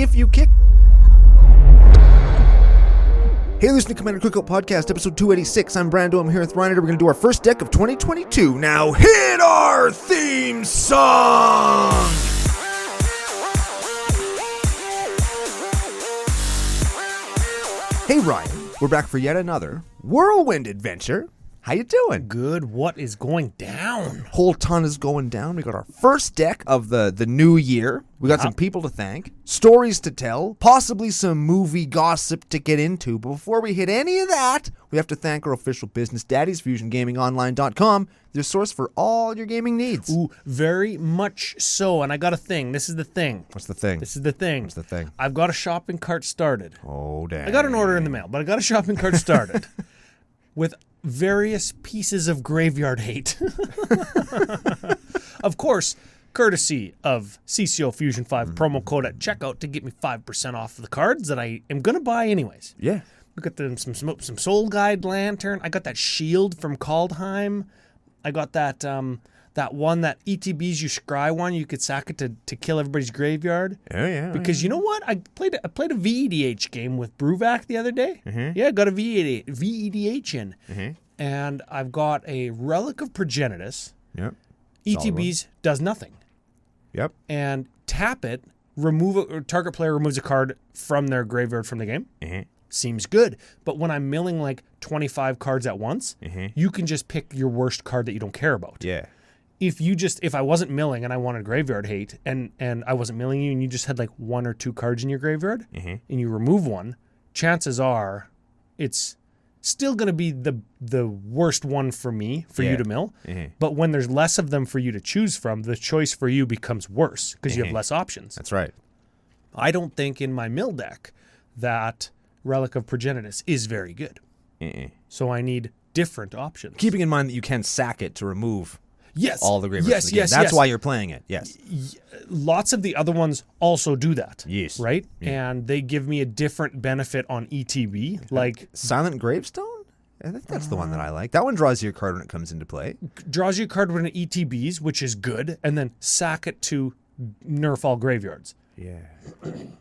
if you kick... Hey, listen to Commander Cookout Podcast, episode 286. I'm Brando. I'm here with Ryan. We're going to do our first deck of 2022. Now hit our theme song! Hey, Ryan. We're back for yet another whirlwind adventure. How you doing? Good. What is going down? Whole ton is going down. We got our first deck of the new year. We got some people to thank, stories to tell, possibly some movie gossip to get into. But before we hit any of that, we have to thank our official business daddies, FusionGamingOnline.com, their source for all your gaming needs. Ooh, very much so. And I got a thing. This is the thing. What's the thing? This is the thing. What's the thing? I've got a shopping cart started. Oh, damn. I got an order in the mail, but I got a shopping cart started with various pieces of graveyard hate. Of course, courtesy of CCO Fusion 5 promo code at checkout to get me 5% off the cards that I am going to buy anyways. Yeah. We got some Soul Guide Lantern. I got that shield from Kaldheim. I got that that one, that ETBs you scry one. You could sack it to kill everybody's graveyard. Oh, yeah. Because you know what? I played a VEDH game with Bruvac the other day. Mm-hmm. Yeah, I got a VEDH in. Mm-hmm. And I've got a Relic of Progenitus. Yep. ETBs does nothing. Yep. And tap it, target player removes a card from their graveyard from the game. Mm-hmm. Seems good. But when I'm milling like 25 cards at once, you can just pick your worst card that you don't care about. Yeah. If I wasn't milling and I wanted graveyard hate and I wasn't milling you and you just had like one or two cards in your graveyard and you remove one, chances are it's still going to be the worst one for me, for you to mill. But when there's less of them for you to choose from, the choice for you becomes worse because you have less options. That's right. I don't think in my mill deck that Relic of Progenitus is very good. So I need different options. Keeping in mind that you can sack it to remove... Yes. All the graveyards. Yes. That's why you're playing it. Yes. Lots of the other ones also do that. Yes. Right? Yeah. And they give me a different benefit on ETB. Like Silent Gravestone? I think that's the one that I like. That one draws you a card when it comes into play. Draws you a card when it ETBs, which is good, and then sack it to nerf all graveyards. Yeah.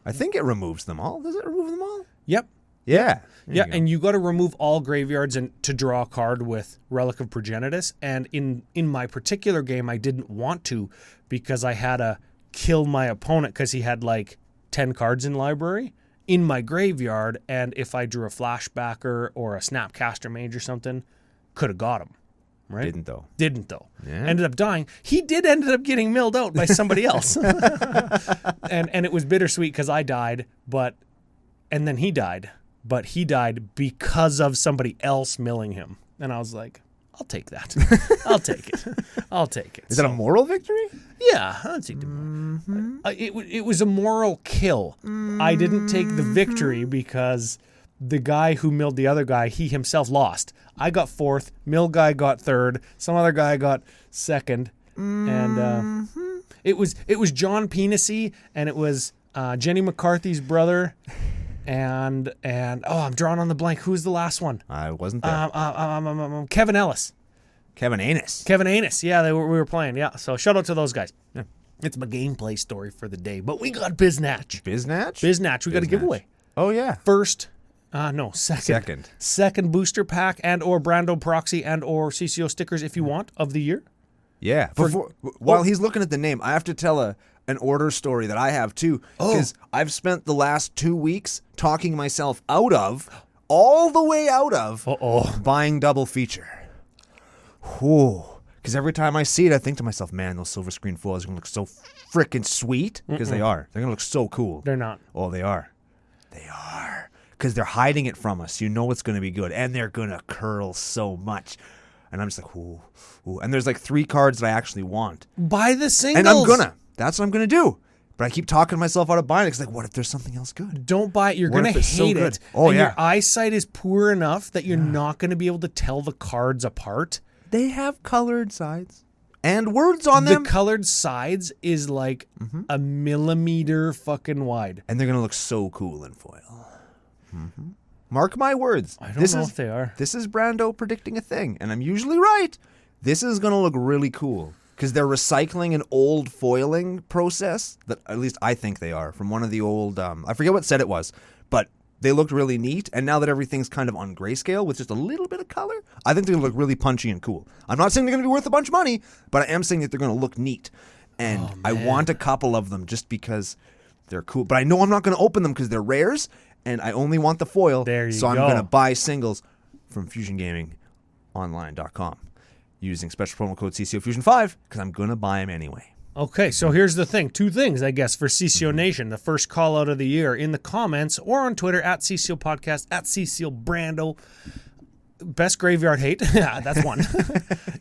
I think it removes them all. Does it remove them all? Yep. Yeah. Yeah, and you got to remove all graveyards and to draw a card with Relic of Progenitus. And in my particular game, I didn't want to because I had to kill my opponent because he had like 10 cards in library in my graveyard. And if I drew a Flashbacker or a Snapcaster Mage or something, could have got him. Right? Didn't though. Yeah. Ended up dying. He ended up getting milled out by somebody else. and it was bittersweet because I died, and then he died. But he died because of somebody else milling him. And I was like, I'll take that. I'll take it. Is that a moral victory? Yeah. I'll take the moral. It was a moral kill. I didn't take the victory because the guy who milled the other guy, he himself lost. I got fourth. Mill guy got third. Some other guy got second. And it was John Penisy, and it was Jenny McCarthy's brother. And I'm drawing on the blank. Who's the last one? I wasn't there. Kevin Ellis. Kevin Anus. Yeah, we were playing. Yeah, so shout out to those guys. Yeah. It's my gameplay story for the day. But we got Biznatch. Biznatch? We got a giveaway. Oh yeah. Second booster pack and or Brando proxy and or CCO stickers if you want of the year. Yeah. While he's looking at the name, I have to tell an order story that I have too, because I've spent the last 2 weeks talking myself all the way out of buying double feature. Because every time I see it, I think to myself, man, those silver screen foils are going to look so freaking sweet, because they are. They're going to look so cool. They're not. Oh, they are. They are. Because they're hiding it from us. You know it's going to be good, and they're going to curl so much. And I'm just like, ooh. And there's like 3 cards that I actually want. Buy the singles. And I'm going to. That's what I'm going to do. But I keep talking myself out of buying it because, like, what if there's something else good? Don't buy it. You're going to hate it. Oh, and yeah. Your eyesight is poor enough that you're not going to be able to tell the cards apart. They have colored sides and words on them. The colored sides is like a millimeter fucking wide. And they're going to look so cool in foil. Mm-hmm. Mark my words. I don't know if they are. This is Brando predicting a thing, and I'm usually right. This is going to look really cool. because they're recycling an old foiling process that at least I think they are from one of the old, I forget what set it was, but they looked really neat. And now that everything's kind of on grayscale with just a little bit of color, I think they're going to look really punchy and cool. I'm not saying they're going to be worth a bunch of money, but I am saying that they're going to look neat. And I want a couple of them just because they're cool. But I know I'm not going to open them because they're rares, and I only want the foil. There you so go. I'm going to buy singles from FusionGamingOnline.com using special promo code CCO Fusion 5 because I'm going to buy them anyway. Okay, so here's the thing. 2 things, I guess, for CCO Nation. The first call out of the year in the comments or on Twitter at CCO Podcast, at CCO Brando. Best graveyard hate. Yeah, that's one.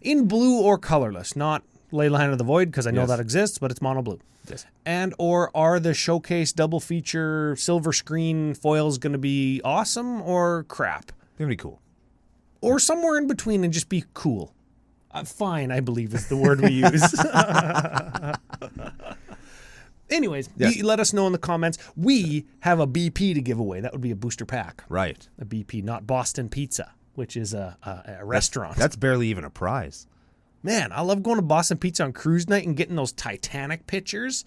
In blue or colorless, not Leyline of the Void, because I know that exists, but it's mono blue. Yes. And or are the showcase double feature silver screen foils going to be awesome or crap? They're going to be cool. Or somewhere in between and just be cool. Fine, I believe is the word we use. Anyways, you let us know in the comments. We have a BP to give away. That would be a booster pack. Right. A BP, not Boston Pizza, which is a restaurant. That's barely even a prize. Man, I love going to Boston Pizza on cruise night and getting those Titanic pitchers.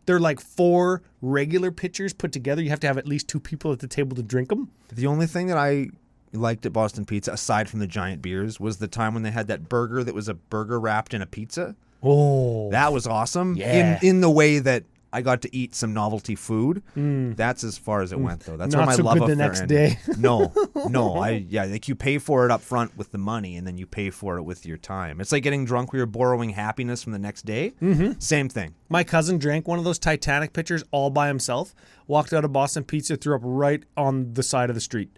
They're like 4 regular pitchers put together. You have to have at least 2 people at the table to drink them. The only thing that I liked at Boston Pizza, aside from the giant beers, was the time when they had that burger that was a burger wrapped in a pizza. Oh. That was awesome. Yeah. In the way that I got to eat some novelty food. That's as far as it went, though. That's Not where my so love good the affair next ended. day. No. Like you pay for it up front with the money, and then you pay for it with your time. It's like getting drunk where you're borrowing happiness from the next day. Mm-hmm. Same thing. My cousin drank one of those Titanic pitchers all by himself, walked out of Boston Pizza, threw up right on the side of the street.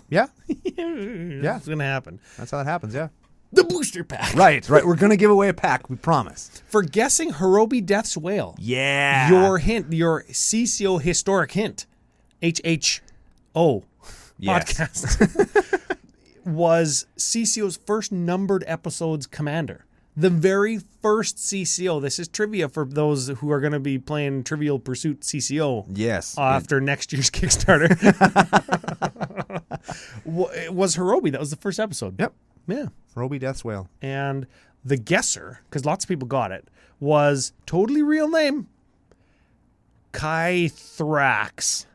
Yeah. Yeah. It's going to happen. That's how it happens, yeah. The booster pack. Right. We're going to give away a pack, we promise. For guessing Hirobi Death's Whale. Yeah. Your hint, your CCO historic hint, HHO podcast, was CCO's first numbered episode's commander. The very first CCO. This is trivia for those who are going to be playing Trivial Pursuit CCO. Yes. After next year's Kickstarter. It was Hirobi. That was the first episode. Yep. Yeah. Hirobi Death's Whale. And the guesser, because lots of people got it, was totally real name, Kythrax.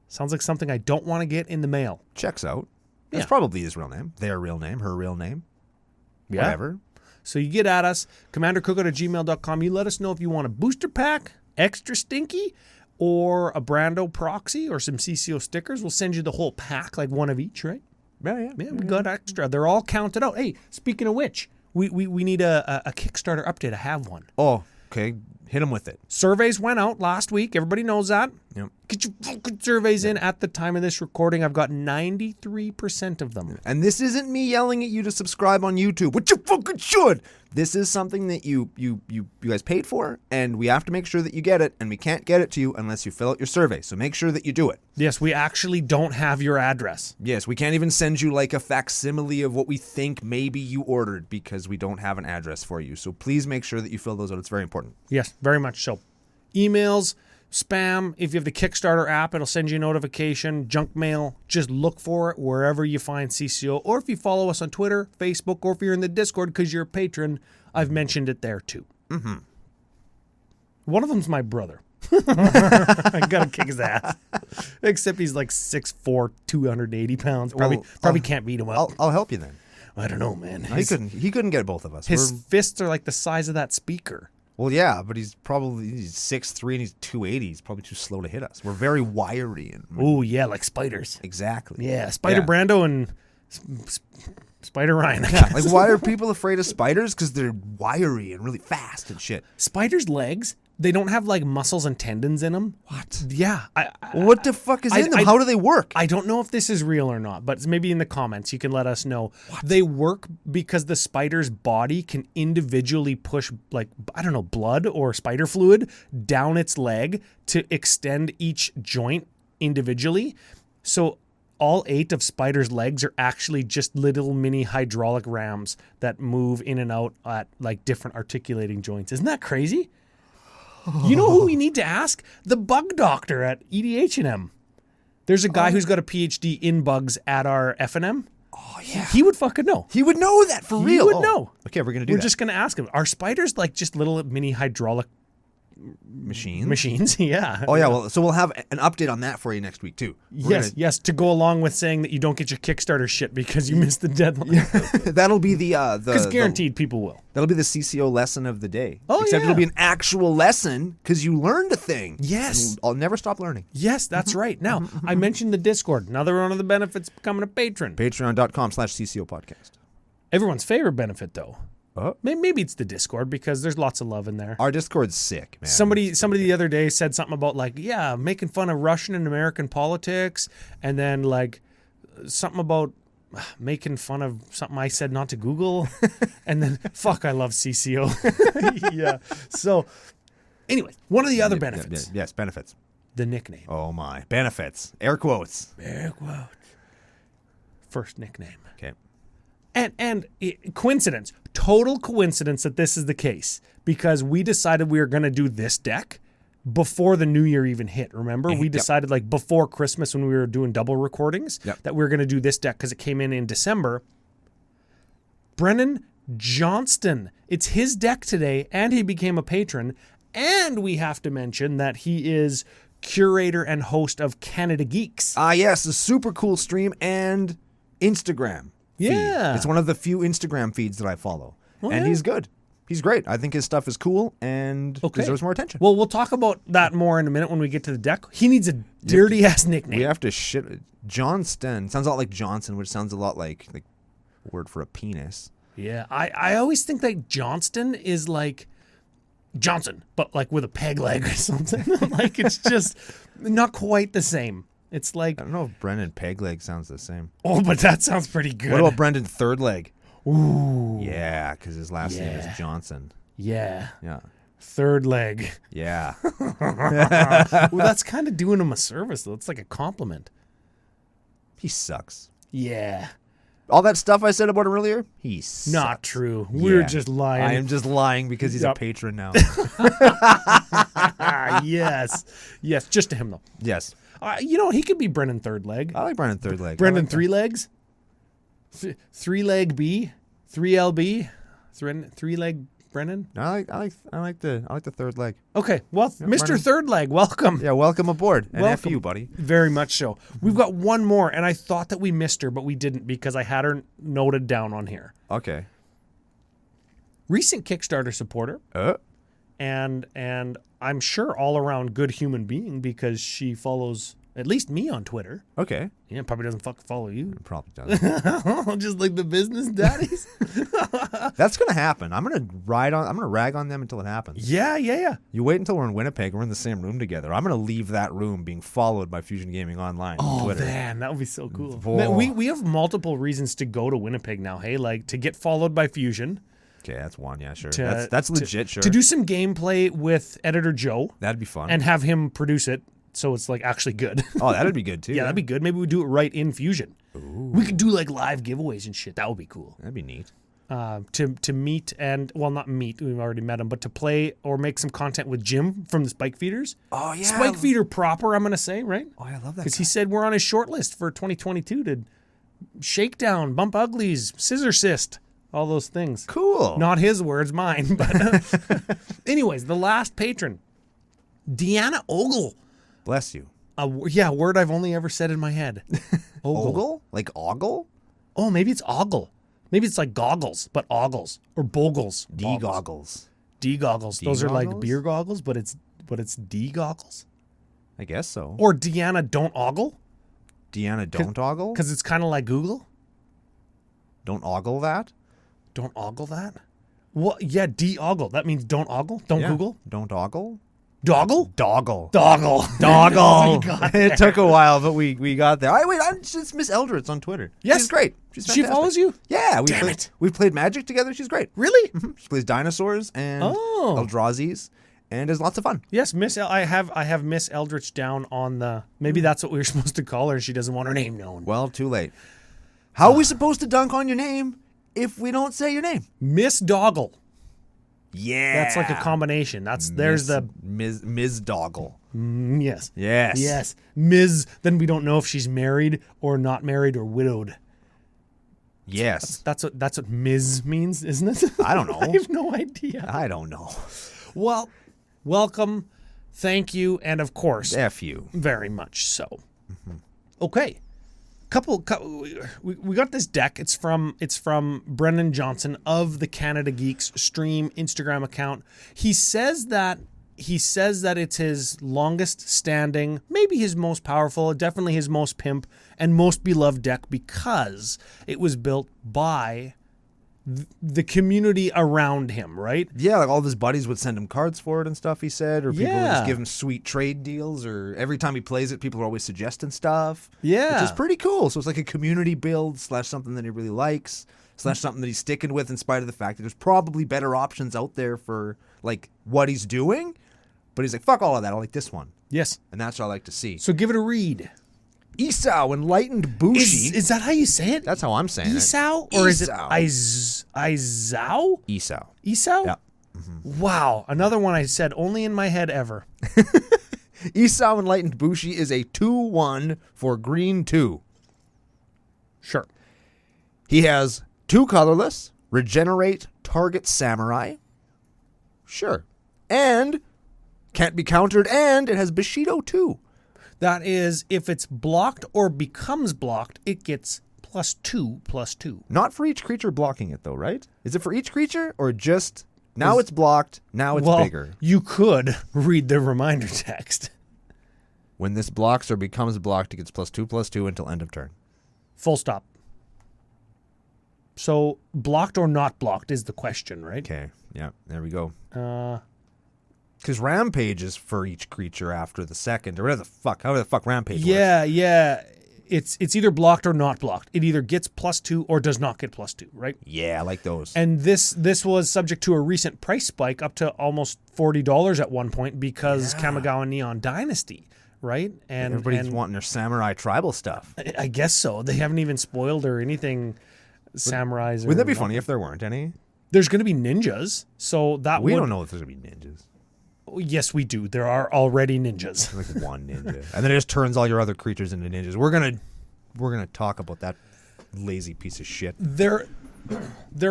Sounds like something I don't want to get in the mail. Checks out. That's Yeah. probably his real name. Their real name. Her real name. Yeah. Whatever. So you get at us, commandercookout@gmail.com. You let us know if you want a booster pack, extra stinky, or a Brando proxy, or some CCO stickers. We'll send you the whole pack, like one of each, right? Yeah. Yeah, we got extra. They're all counted out. Hey, speaking of which, we need a Kickstarter update. I have one. Oh, okay. Hit him with it. Surveys went out last week. Everybody knows that. Yep. Get your fucking surveys in. At the time of this recording, I've got 93% of them. And this isn't me yelling at you to subscribe on YouTube, which you fucking should. This is something that you guys paid for, and we have to make sure that you get it, and we can't get it to you unless you fill out your survey. So make sure that you do it. Yes, we actually don't have your address. Yes, we can't even send you like a facsimile of what we think maybe you ordered because we don't have an address for you. So please make sure that you fill those out. It's very important. Yes, very much so. Emails, spam. If you have the Kickstarter app, it'll send you a notification. Junk mail. Just look for it wherever you find CCO. Or if you follow us on Twitter, Facebook, or if you're in the Discord because you're a patron, I've mentioned it there too. Mm-hmm. One of them's my brother. I gotta kick his ass. Except he's like 6'4", 280 pounds. Probably can't beat him up. I'll help you then. I don't know, man. He couldn't get both of us. His fists are like the size of that speaker. Well, yeah, but he's 6'3" and he's 280. He's probably too slow to hit us. We're very wiry. Oh, yeah, like spiders. Exactly. Yeah, Spider Brando and Spider Ryan. Like, why are people afraid of spiders? Because they're wiry and really fast and shit. Spiders' legs, they don't have like muscles and tendons in them. What? Yeah. What the fuck is in them? How do they work? I don't know if this is real or not, but maybe in the comments you can let us know. What? They work because the spider's body can individually push, like, I don't know, blood or spider fluid down its leg to extend each joint individually. So all 8 of Spider's legs are actually just little mini hydraulic rams that move in and out at like different articulating joints. Isn't that crazy? You know who we need to ask? The bug doctor at EDH&M. There's a guy who's got a PhD in bugs at our F&M. Oh, yeah. He would fucking know. He would know that for real. He would know. Okay, we're going to do that. We're just going to ask him. Are spiders like just little mini hydraulic machines? Yeah. Oh, yeah. Well, so we'll have an update on that for you next week, too. Yes. To go along with saying that you don't get your Kickstarter shit because you missed the deadline. That'll be the... Because guaranteed people will. That'll be the CCO lesson of the day. Oh, Except yeah. it'll be an actual lesson because you learned a thing. Yes. And I'll never stop learning. Yes, that's right. Now, I mentioned the Discord. Another one of the benefits of becoming a patron. Patreon.com/CCO Podcast. Everyone's favorite benefit, though. Oh. Maybe it's the Discord because there's lots of love in there. Our Discord's sick, man. Somebody the other day said something about making fun of Russian and American politics, and then something about making fun of something I said not to Google, and then I love CCO. Yeah. So, anyway, one of the other benefits. Yes, benefits. The nickname. Oh my, benefits. Air quotes. Air quotes. First nickname. Okay. And coincidence, total coincidence that this is the case because we decided we were going to do this deck before the new year even hit. Remember, we decided before Christmas when we were doing double recordings that we were going to do this deck because it came in December. Brennan Johnston, it's his deck today, and he became a patron. And we have to mention that he is curator and host of Canada Geeks. Yes, a super cool stream and Instagram. Yeah. Feed. It's one of the few Instagram feeds that I follow. He's good. He's great. I think his stuff is cool and deserves more attention. Well, we'll talk about that more in a minute when we get to the deck. He needs a dirty-ass nickname. We have to shit. Johnston. Sounds a lot like Johnson, which sounds a lot like a word for a penis. Yeah. I always think that Johnston is like Johnson, but with a peg leg or something. It's just not quite the same. It's I don't know if Brendan Pegleg sounds the same. Oh, but that sounds pretty good. What about Brendan Third Leg? Ooh. Yeah, because his last name is Johnson. Yeah. Yeah. Third leg. Yeah. Well, that's kind of doing him a service, though. It's like a compliment. He sucks. Yeah. All that stuff I said about him earlier, he sucks. Not true. We're just lying. I am just lying because he's a patron now. Yes. Yes, just to him, though. Yes. He could be Brennan Third Leg. I like Brendan Third Leg. Brendan Three Legs? Three Leg B? 3LB? Three Leg Brennan? I like the third leg. Okay, well, Mr. Brennan. Third Leg, welcome. Yeah, welcome aboard. And Welcome. F you, buddy. Very much so. We've got one more, and I thought that we missed her, but we didn't because I had her noted down on here. Okay. Recent Kickstarter supporter, and I'm sure all around good human being because she follows at least me on Twitter. Okay. Yeah, probably doesn't fucking follow you. Probably doesn't. Just like the business daddies. That's gonna happen. I'm gonna rag on them until it happens. Yeah. You wait until we're in Winnipeg and we're in the same room together. I'm gonna leave that room being followed by Fusion Gaming Online on Twitter. Man, that would be so cool. Oh. Man, we have multiple reasons to go to Winnipeg now. Hey, to get followed by Fusion. Okay, that's one. Yeah, sure. That's legit. Sure. To do some gameplay with Editor Joe. That'd be fun. And have him produce it. So it's actually good. Oh, that'd be good too. Yeah, that'd be good. Maybe we do it right in Fusion. Ooh. We could do live giveaways and shit. That would be cool. That'd be neat. To meet and not meet. We've already met him, but to play or make some content with Jim from the Spike Feeders. Oh yeah, Spike Feeder proper. I'm gonna say right. Oh, I love that. Because he said we're on his short list for 2022 to Shakedown, Bump Uglies, Scissor Cyst, all those things. Cool. Not his words, mine. But anyways, the last patron, Deanna Ogle. Bless you. A word I've only ever said in my head. Ogle? Like ogle? Oh, maybe it's ogle. Maybe it's like goggles, but ogles or bogles. D-goggles. D-goggles. Those are like D-goggles? beer goggles, but it's D-goggles. I guess so. Or Deanna don't ogle. Deanna don't ogle? Because it's kind of like Google. Don't ogle that? Don't ogle that? Well, yeah, de-ogle. That means don't ogle? Don't Yeah. Google? Don't ogle? Doggle? Doggle. Doggle. Doggle. We got It took a while, but we got there. It's Miss Eldritz on Twitter. Yes. She's great. She's She fantastic. follows you? Yeah. Damn it. We've played Magic together. She's great. Really? She plays dinosaurs and Oh. Eldrazi's and is lots of fun. Yes, I have Miss Eldritch down on the. Maybe that's what we were supposed to call her, and she doesn't want her name known. Well, too late. How are we supposed to dunk on your name if we don't say your name? Miss Doggle. Yeah. That's like a combination. There's the Ms. Doggle. yes. Yes. Yes. Ms. Then we don't know if she's married or not married or widowed. Yes. That's what Ms. means, isn't it? I don't know. I have no idea. I don't know. Well, welcome, thank you, and of course, F you. very much so. Okay. We got this deck. It's from Brendan Johnson of the Canada Geeks stream Instagram account. He says that it's his longest standing, maybe his most powerful, definitely his most pimp and most beloved deck because it was built by the community around him, right? Yeah, like all of his buddies would send him cards for it and stuff, he said, or people would Yeah. just give him sweet trade deals, or every time he plays it, people are always suggesting stuff. Yeah. Which is pretty cool. So it's like a community build / something that he really likes / something that he's sticking with in spite of the fact that there's probably better options out there for like what he's doing. But he's like, fuck all of that. I like this one. Yes. And that's what I like to see. So give it a read. Isao, Enlightened Bushi. Is that how you say it? That's how I'm saying Isao? it. Or is it Isao. Isao? Isao. Isao? Yeah. Wow. Another one I said only in my head ever. Isao, Enlightened Bushi is a 2/1 for green 2. Sure. He has 2 colorless, regenerate target samurai. Sure. And can't be countered, and it has Bushido too. That is, if it's blocked or becomes blocked, it gets +2/+2. Not for each creature blocking it though, right? Is it for each creature or just now it's blocked, now it's bigger? You could read the reminder text. When this blocks or becomes blocked, it gets +2/+2 until end of turn. Full stop. So blocked or not blocked is the question, right? Okay. Yeah, there we go. Because Rampage is for each creature after the second, or however the fuck Rampage works. Yeah. It's either blocked or not blocked. It either gets +2 or does not get +2, right? Yeah, I like those. And this was subject to a recent price spike up to almost $40 at one point because Kamigawa Neon Dynasty, right? And everybody's wanting their samurai tribal stuff. I guess so. They haven't even spoiled or anything. Samurais. Wouldn't that be funny if there weren't any? There's going to be ninjas, so that We don't know if there's going to be ninjas. Yes, we do. There are already ninjas. Like one ninja. And then it just turns all your other creatures into ninjas. We're gonna talk about that lazy piece of shit. There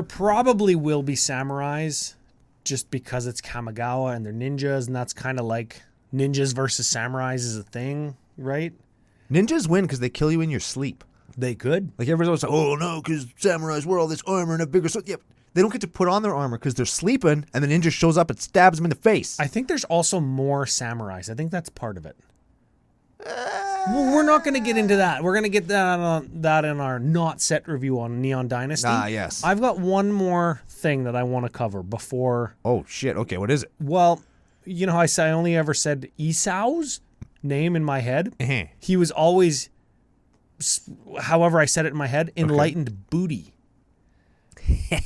probably will be samurais just because it's Kamigawa and they're ninjas, and that's kind of like ninjas versus samurais is a thing, right? Ninjas win because they kill you in your sleep. They could. Like everybody's always like, oh no, because samurais wear all this armor and have bigger sword. Yep. They don't get to put on their armor because they're sleeping, and the ninja shows up and stabs them in the face. I think there's also more samurais. I think that's part of it. Well, we're not going to get into that. We're going to get that in our not set review on Neon Dynasty. Yes. I've got one more thing that I want to cover before. Oh shit. Okay, what is it? Well, you know how I only ever said Isao's name in my head? He was always, however I said it in my head, Enlightened Booty.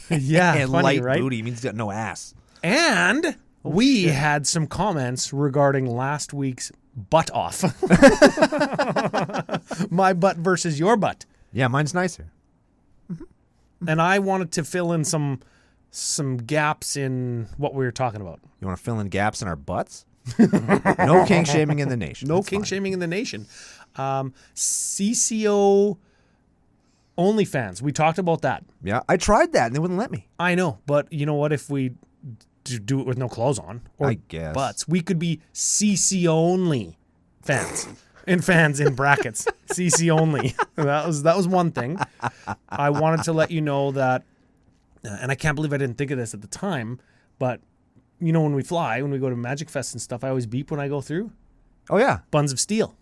Yeah, and funny, light right? booty means he's got no ass. And we had some comments regarding last week's butt off. My butt versus your butt. Yeah, mine's nicer. And I wanted to fill in some gaps in what we were talking about. You want to fill in gaps in our butts? No kink shaming in the nation. No That's king fine. shaming in the nation. CCO OnlyFans. We talked about that. Yeah, I tried that and they wouldn't let me. I know, but you know what? If we do it with no clothes on or I guess. butts, we could be CC only fans. And fans in brackets. CC only. That was one thing. I wanted to let you know that, and I can't believe I didn't think of this at the time, but you know when we go to Magic Fest and stuff, I always beep when I go through. Oh yeah, Buns of steel.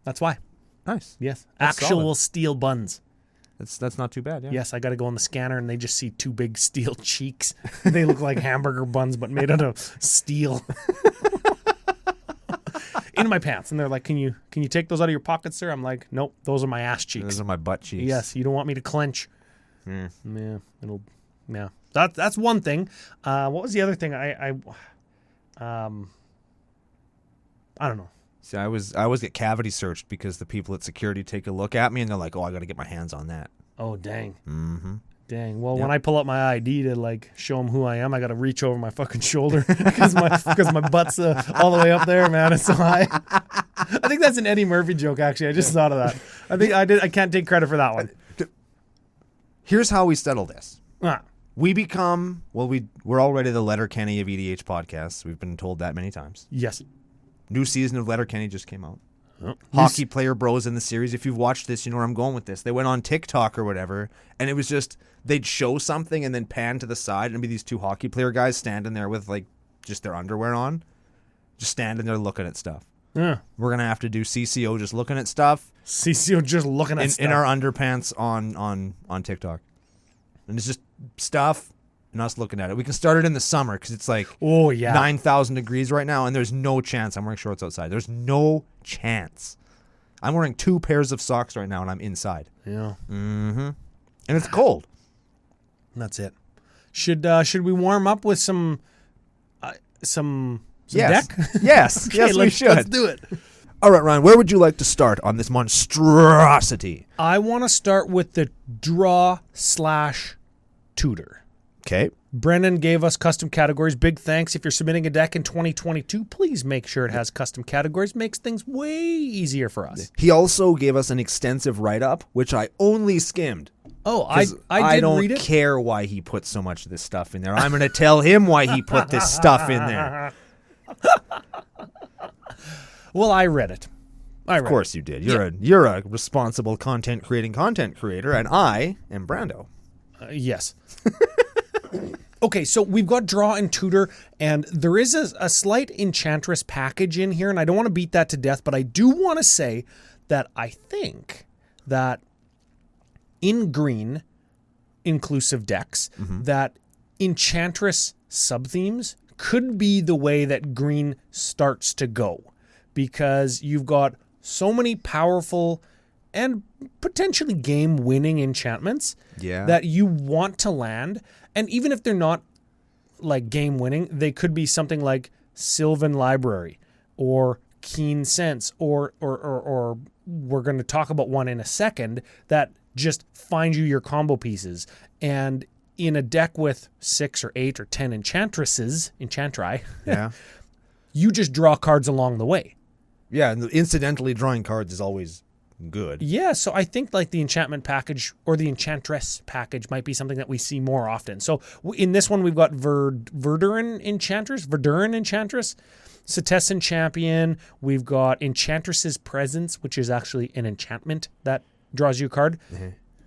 That's why. nice. Yes. That's Actual solid. steel buns. That's not too bad. Yeah. Yes, I got to go in the scanner and they just see two big steel cheeks. They look like hamburger buns, but made out of steel. In my pants, and they're like, "Can you take those out of your pockets, sir?" I'm like, "Nope, those are my ass cheeks." Those are my butt cheeks. Yes, you don't want me to clench. Yeah, that's one thing. What was the other thing? I don't know. See, I always get cavity searched because the people at security take a look at me and they're like, "Oh, I got to get my hands on that." Oh dang. Mm-hmm. Dang. Well, when I pull up my ID to like show them who I am, I got to reach over my fucking shoulder because my butt's all the way up there, man. It's so high. I think that's an Eddie Murphy joke. Actually, I just thought of that. I think I did. I can't take credit for that one. Here's how we settle this. Ah, We become, we're already the Letterkenny of EDH podcasts. We've been told that many times. yes. New season of Letterkenny just came out. Oh. Hockey player bros in the series. If you've watched this, you know where I'm going with this. They went on TikTok or whatever, and it was just, they'd show something and then pan to the side, and it'd be these two hockey player guys standing there with like just their underwear on, just standing there looking at stuff. Yeah. We're gonna have to do CCO just looking at stuff CCO just looking at stuff. in our underpants on TikTok, and it's just stuff and us looking at it. We can start it in the summer because it's like 9,000 degrees right now, and there's no chance I'm wearing shorts outside. There's no chance. I'm wearing 2 pairs of socks right now, and I'm inside. Yeah. Mm-hmm. And it's cold. That's it. Should we warm up with some Yes. deck? Yes. Okay, Yes, we should. Let's do it. All right, Ryan, where would you like to start on this monstrosity? I want to start with the draw/tutor. Okay. Brendan gave us custom categories. Big thanks. If you're submitting a deck in 2022, please make sure it has custom categories. Makes things way easier for us. He also gave us an extensive write-up, which I only skimmed. Oh, I did don't read it. care why he put so much of this stuff in there. I'm going to tell him why he put this stuff in there. Well, I read it. Of course you did. You're a responsible content creator, and I am Brando. Yes. Okay, so we've got draw and tutor, and there is a slight Enchantress package in here, and I don't want to beat that to death, but I do want to say that I think that in green inclusive decks, that Enchantress sub-themes could be the way that green starts to go, because you've got so many powerful and potentially game-winning enchantments that you want to land. And even if they're not like game-winning, they could be something like Sylvan Library or Keen Sense, or we're going to talk about one in a second that just find you your combo pieces. And in a deck with 6 or 8 or 10 enchantresses, you just draw cards along the way. Yeah, and incidentally, drawing cards is always good. Yeah, so I think like the enchantment package or the Enchantress package might be something that we see more often. So in this one, we've got Verduran Enchantress, Setessan Champion. We've got Enchantress's Presence, which is actually an enchantment that draws you a card.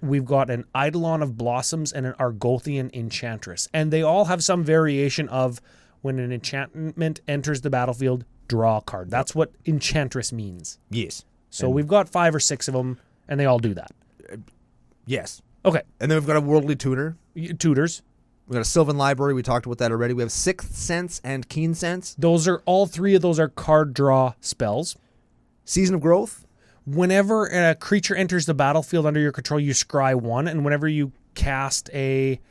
We've got an Eidolon of Blossoms and an Argothian Enchantress. And they all have some variation of when an enchantment enters the battlefield, draw a card. That's what Enchantress means. Yes. So we've got 5 or 6 of them, and they all do that. Yes. Okay. And then we've got a Worldly Tutor. Tutors. We've got a Sylvan Library. We talked about that already. We have Sixth Sense and Keen Sense. All 3 of those are card draw spells. Season of Growth. Whenever a creature enters the battlefield under your control, you scry 1, and whenever you cast a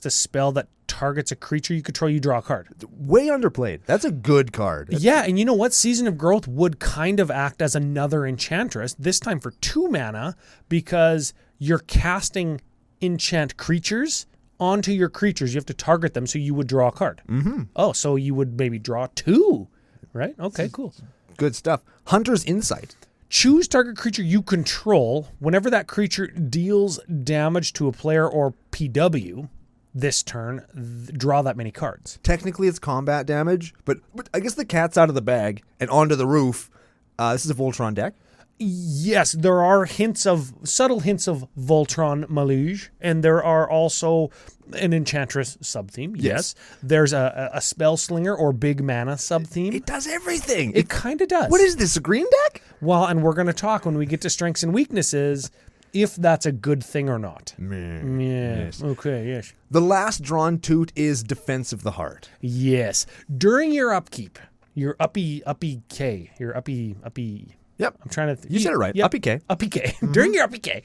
spell that targets a creature you control, you draw a card. Way underplayed. That's a good card. Yeah, and you know what? Season of Growth would kind of act as another Enchantress, this time for 2 mana, because you're casting enchant creatures onto your creatures. You have to target them, so you would draw a card. Oh, so you would maybe draw 2, right? Okay, cool. Good stuff. Hunter's Insight. Choose target creature you control. Whenever that creature deals damage to a player or PW this turn, draw that many cards. Technically, it's combat damage, but I guess the cat's out of the bag and onto the roof. This is a Voltron deck. Yes, there are subtle hints of Voltron Meluge, and there are also an Enchantress sub-theme. Yes. There's a Spellslinger or big mana sub-theme. It does everything. It kind of does. What is this, a green deck? Well, and we're going to talk when we get to strengths and weaknesses if that's a good thing or not. Yes. Okay, yes. The last drawn toot is Defense of the Heart. Yes. During your upkeep, your uppy K, Yep. I'm trying to... You said it right. Yep. Uppy K. Uppy K. During your uppy K.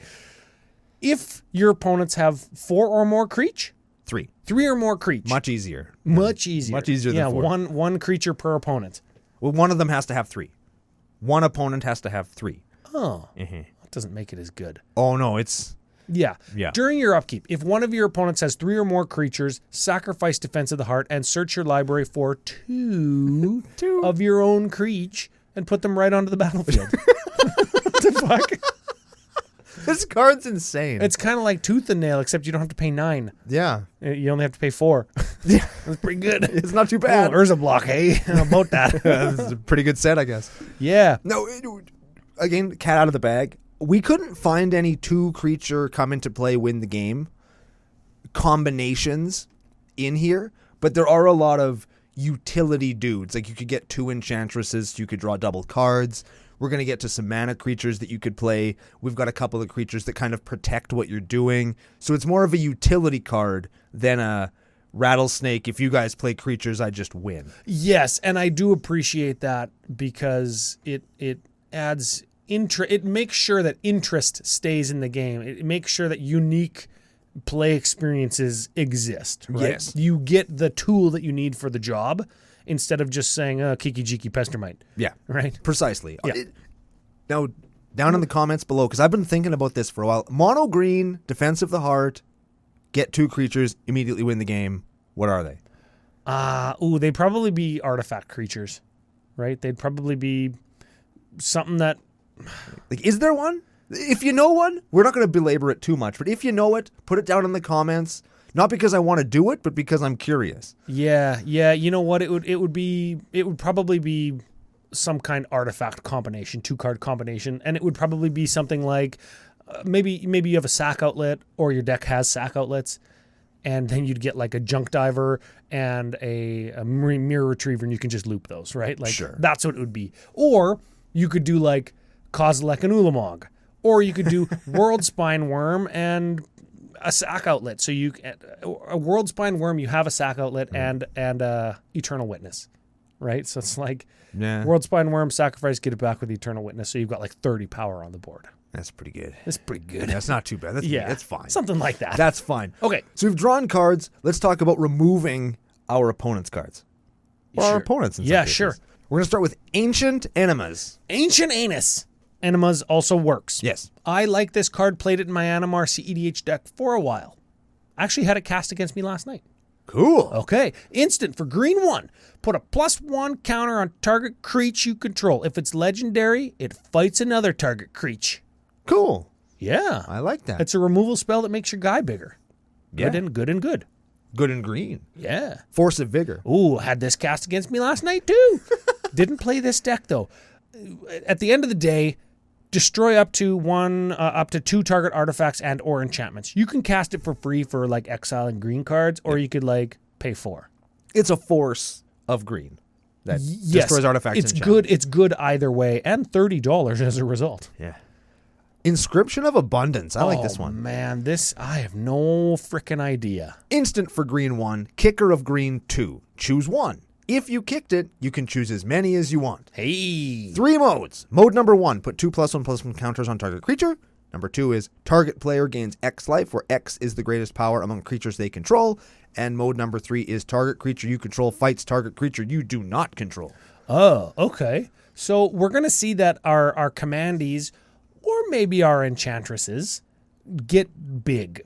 If your opponents have 4 or more creature, 3 or more creature. Much easier. Much easier. Much easier than 4. one creature per opponent. Well, one of them has to have 3. One opponent has to have 3. Oh. That doesn't make it as good. Oh, no, it's... Yeah. During your upkeep, if one of your opponents has 3 or more creatures, sacrifice Defense of the Heart and search your library for 2 of your own creature and put them right onto the battlefield. What the fuck? This card's insane. It's kind of like Tooth and Nail, except you don't have to pay 9. Yeah. You only have to pay 4. Yeah. That's pretty good. It's not too bad. Oh, there's a block, hey? How about that? This is a pretty good set, I guess. Yeah. No, again, cat out of the bag. We couldn't find any 2-creature come into play, win the game combinations in here, but there are a lot of utility dudes. Like you could get 2 Enchantresses, you could draw double cards. We're going to get to some mana creatures that you could play. We've got a couple of creatures that kind of protect what you're doing. So it's more of a utility card than a rattlesnake. If you guys play creatures, I just win. Yes, and I do appreciate that because it adds interest. It makes sure that interest stays in the game. It makes sure that unique play experiences exist. Right? Yes. You get the tool that you need for the job instead of just saying, Kiki Jiki Pestermite. Yeah. Right? Precisely. Yeah. Now, down in the comments below, because I've been thinking about this for a while. Mono green, Defense of the Heart, get 2 creatures, immediately win the game. What are they? They'd probably be artifact creatures, right? They'd probably be something that... Like, is there one? If you know one, we're not going to belabor it too much, but if you know it, put it down in the comments. Not because I want to do it, but because I'm curious. Yeah. You know what? It would probably be some kind of artifact combination, 2-card combination, and it would probably be something like maybe you have a sack outlet or your deck has sack outlets, and then you'd get like a junk diver and a mirror retriever, and you can just loop those, right? Like sure. That's what it would be. Or you could do like Kozilek and Ulamog, or you could do World Spine Worm and a sack outlet. So a World Spine Worm, you have a sack outlet and Eternal Witness, right? So it's like World Spine Worm, sacrifice, get it back with Eternal Witness. So you've got like 30 power on the board. That's pretty good. That's pretty good. That's not too bad. That's fine. Something like that. That's fine. Okay. So we've drawn cards. Let's talk about removing our opponent's cards. Or our opponents in some cases. Sure. We're going to start with Ancient Enemas. Ancient Anus. Enemas also works. Yes. I like this card, played it in my Animarcy EDH deck for a while. Actually had it cast against me last night. Cool. Okay. Instant for green 1. Put a +1 counter on target creature you control. If it's legendary, it fights another target creature. Cool. Yeah. I like that. It's a removal spell that makes your guy bigger. Good and good and good. Good and green. Yeah. Force of Vigor. Ooh, had this cast against me last night too. Didn't play this deck though. At the end of the day, destroy up to 2 target artifacts and or enchantments. You can cast it for free for like exile and green cards, or you could like pay 4. It's a force of green that destroys artifacts. It's good. It's good either way, and $30 as a result. Yeah. Inscription of Abundance. I like this one. Man, I have no freaking idea. Instant for green 1. Kicker of green 2. Choose 1. If you kicked it, you can choose as many as you want. Hey. 3 modes. Mode number 1, put 2 +1/+1 counters on target creature. Number 2 is target player gains X life, where X is the greatest power among creatures they control. And mode number 3 is target creature you control fights target creature you do not control. Oh, okay. So we're going to see that our commandees, or maybe our enchantresses, get big.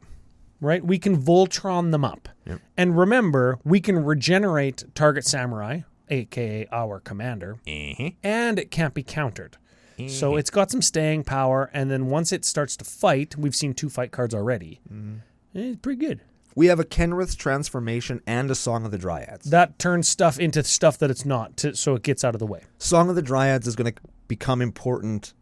Right? We can Voltron them up. Yep. And remember, we can regenerate target samurai, aka our commander, and it can't be countered. So it's got some staying power, and then once it starts to fight, we've seen 2 fight cards already. It's pretty good. We have a Kenrith's Transformation and a Song of the Dryads. That turns stuff into stuff that it's not, so it gets out of the way. Song of the Dryads is going to become important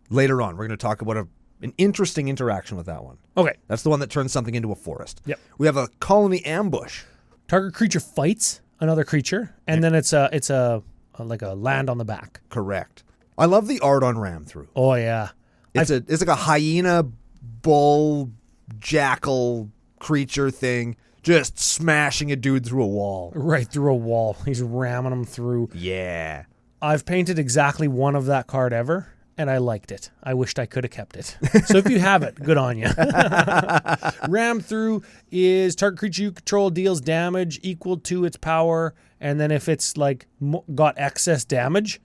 later on. We're going to talk about an interesting interaction with that one. Okay. That's the one that turns something into a forest. Yep. We have a Colony Ambush. Target creature fights another creature, and then it's like a land on the back. Correct. I love the art on Ram Through. Oh yeah. It's like a hyena, bull, jackal creature thing, just smashing a dude through a wall. Right through a wall. He's ramming him through. Yeah. I've painted exactly one of that card ever, and I liked it. I wished I could have kept it. So if you have it, good on you. Ram Through is target creature you control deals damage equal to its power, and then if it's like got excess damage,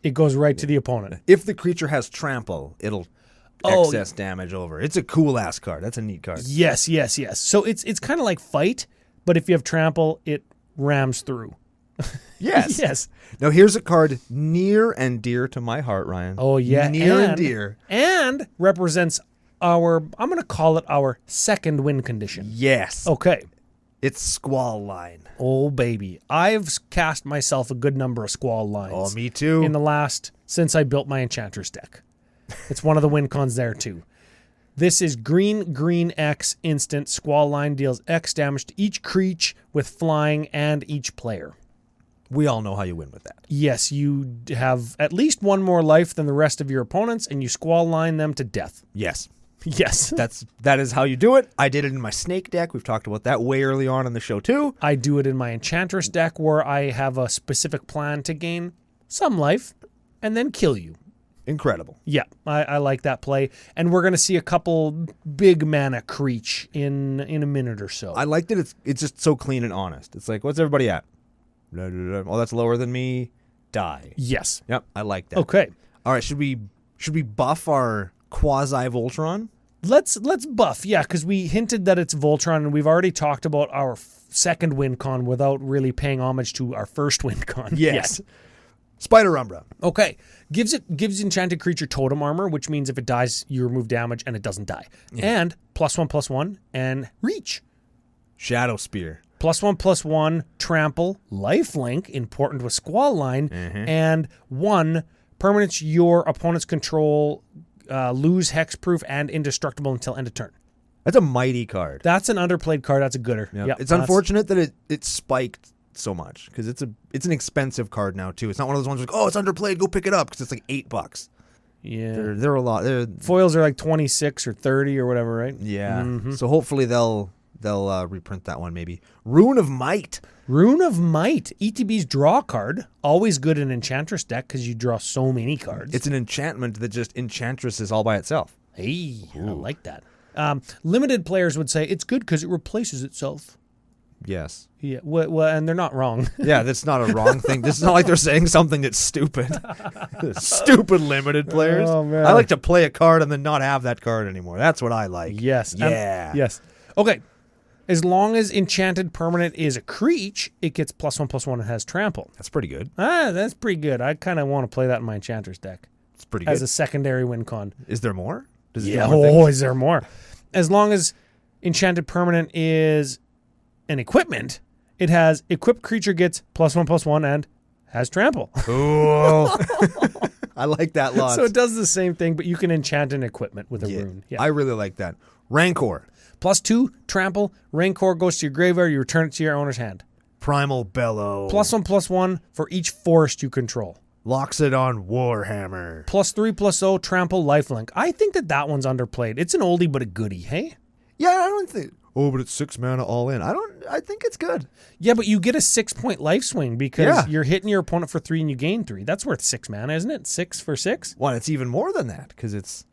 it goes right to the opponent. If the creature has trample, it'll excess damage over. It's a cool ass card. That's a neat card. Yes. So it's kind of like fight, but if you have trample, it rams through. Yes. Yes. Now here's a card near and dear to my heart, Ryan. Oh yeah, near and dear, and represents I'm going to call it our second win condition. Yes. Okay. It's Squall Line. Oh, baby. I've cast myself a good number of Squall lines. Oh, me too. Since I built my Enchantress deck. It's one of the win cons there, too. This is green X instant. Squall Line deals X damage to each creature with flying and each player. We all know how you win with that. Yes, you have at least one more life than the rest of your opponents, and you Squall Line them to death. Yes. Yes. That is how you do it. I did it in my Snake deck. We've talked about that way early on in the show, too. I do it in my Enchantress deck where I have a specific plan to gain some life and then kill you. Incredible. Yeah, I like that play. And we're going to see a couple big mana creature in a minute or so. I like that it's just so clean and honest. It's like, what's everybody at? Blah, blah, blah. Oh, that's lower than me. Die. Yes. Yep, I like that. Okay. All right, should we buff our quasi-Voltron? Let's buff, yeah, because we hinted that it's Voltron, and we've already talked about our second win con without really paying homage to our first win con. Yes. Spider Umbra. Okay. Gives enchanted creature totem armor, which means if it dies, you remove damage and it doesn't die. Yeah. And +1/+1 and reach. Shadow Spear. +1/+1 trample, lifelink, important with Squall Line, and 1 permanents your opponent's control lose hexproof and indestructible until end of turn. That's a mighty card. That's an underplayed card. That's a gooder. Yep. It's unfortunate that it spiked so much because it's an expensive card now too. It's not one of those ones like, oh, it's underplayed, go pick it up, because it's like $8. Yeah, they're a lot. Foils are like 26 or 30 or whatever, right? Yeah. Mm-hmm. So hopefully they'll reprint that one maybe. Rune of Might. Rune of Might. ETB's draw card. Always good in Enchantress deck because you draw so many cards. It's an enchantment that just Enchantress all by itself. Hey, ooh. I like that. Limited players would say it's good because it replaces itself. Yes. Yeah. Well, and they're not wrong. Yeah, that's not a wrong thing. This is not like they're saying something that's stupid. Stupid limited players. Oh, man. I like to play a card and then not have that card anymore. That's what I like. Yes. Yeah. Yes. Okay. As long as enchanted permanent is a creature, it gets +1/+1 and has trample. That's pretty good. That's pretty good. I kind of want to play that in my Enchantress deck. It's pretty good. As a secondary win con. Is there more? Does it is there more? As long as enchanted permanent is an equipment, it has equipped creature gets +1/+1 and has trample. Cool. I like that lot. So it does the same thing, but you can enchant an equipment with a rune. Yeah. I really like that. Rancor. +2, trample. Rancor goes to your graveyard. You return it to your owner's hand. Primal Bellow. +1/+1 for each forest you control. Locks it on Warhammer. +3/+0, trample, lifelink. I think that one's underplayed. It's an oldie but a goodie, hey? Yeah, I don't think... Oh, but it's 6 mana all in. I think it's good. Yeah, but you get a 6-point life swing because you're hitting your opponent for 3 and you gain 3. That's worth 6 mana, isn't it? 6 for 6? Well, it's even more than that because it's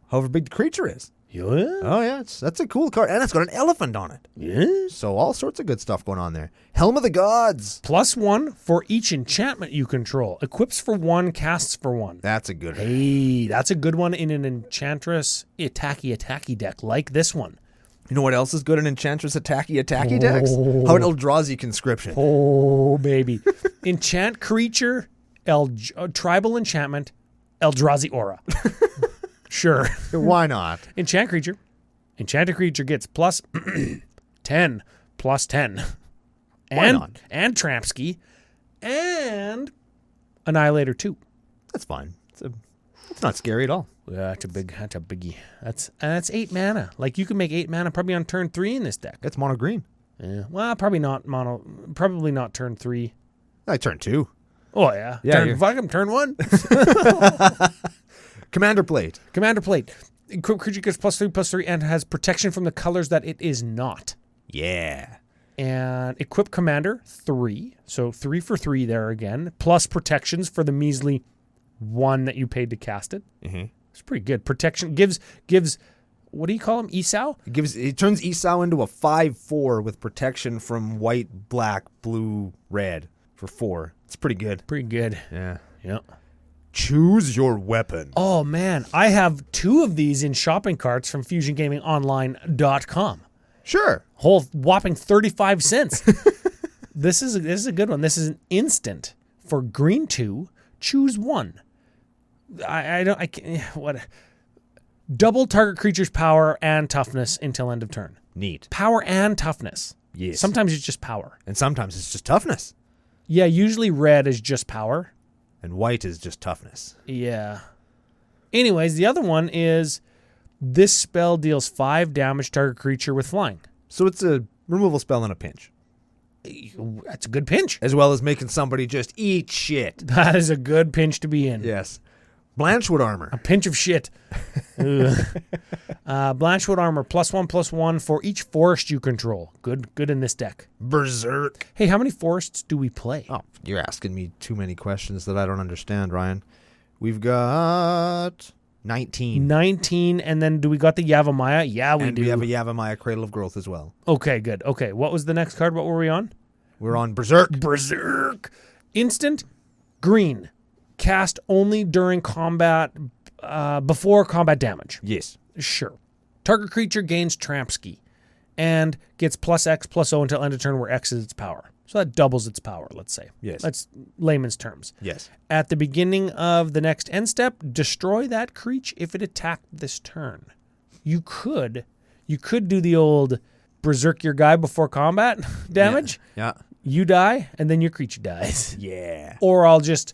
however big the creature is. Yeah. Oh, yeah. That's a cool card. And it's got an elephant on it. Yeah. So all sorts of good stuff going on there. Helm of the Gods. +1 for each enchantment you control. Equips for 1, casts for 1. That's a good one. Hey, that's a good one in an Enchantress attacky deck like this one. You know what else is good in Enchantress attacky decks? How an Eldrazi conscription. Oh, baby. Enchant creature, tribal enchantment, Eldrazi aura. Sure. Why not? Enchant creature. Enchanted creature gets +10, +10. Why not? And Trampski. And Annihilator 2. That's fine. It's not scary at all. Yeah, that's a biggie. That's 8 mana. Like you can make 8 mana probably on turn 3 in this deck. It's mono green. Yeah. Well, probably not turn 3. I turn 2. Oh yeah. Turn 1. Commander Plate. Equipped creature gets +3/+3 and has protection from the colors that it is not. Yeah. And equip commander 3. So 3 for 3 there again. Plus protections for the measly 1 that you paid to cast it. Mm-hmm. It's pretty good. Protection gives what do you call him? Isao? It turns Isao into a 5/4 with protection from white, black, blue, red for 4. It's pretty good. Pretty good. Yeah. Yeah. Choose your weapon. Oh man, I have 2 of these in shopping carts from FusionGamingOnline.com. Sure. Whole whopping 35 cents. This is a good one. This is an instant for green 2. Choose 1. Double target creature's power and toughness until end of turn. Neat. Power and toughness. Yes. Sometimes it's just power. And sometimes it's just toughness. Yeah, usually red is just power. And white is just toughness. Yeah. Anyways, the other one is this spell deals 5 damage to target creature with flying. So it's a removal spell in a pinch. That's a good pinch. As well as making somebody just eat shit. That is a good pinch to be in. Yes. Blanchwood armor. A pinch of shit. Blanchwood armor, +1/+1 for each forest you control. Good in this deck. Berserk. Hey, how many forests do we play? Oh, you're asking me too many questions that I don't understand, Ryan. We've got 19. 19, and then do we got the Yavimaya? Yeah, we And do. we have a Yavimaya Cradle of Growth as well. Okay, good. Okay, what was the next card? What were we on? We're on Berserk. Berserk. Instant, green. Cast only during combat, before combat damage. Yes. Sure. Target creature gains Trampski and gets +X/+O until end of turn where X is its power. So that doubles its power, let's say. Yes. That's layman's terms. Yes. At the beginning of the next end step, destroy that creature if it attacked this turn. You could do the old berserk your guy before combat damage. Yeah. You die, and then your creature dies. Yeah. Or I'll just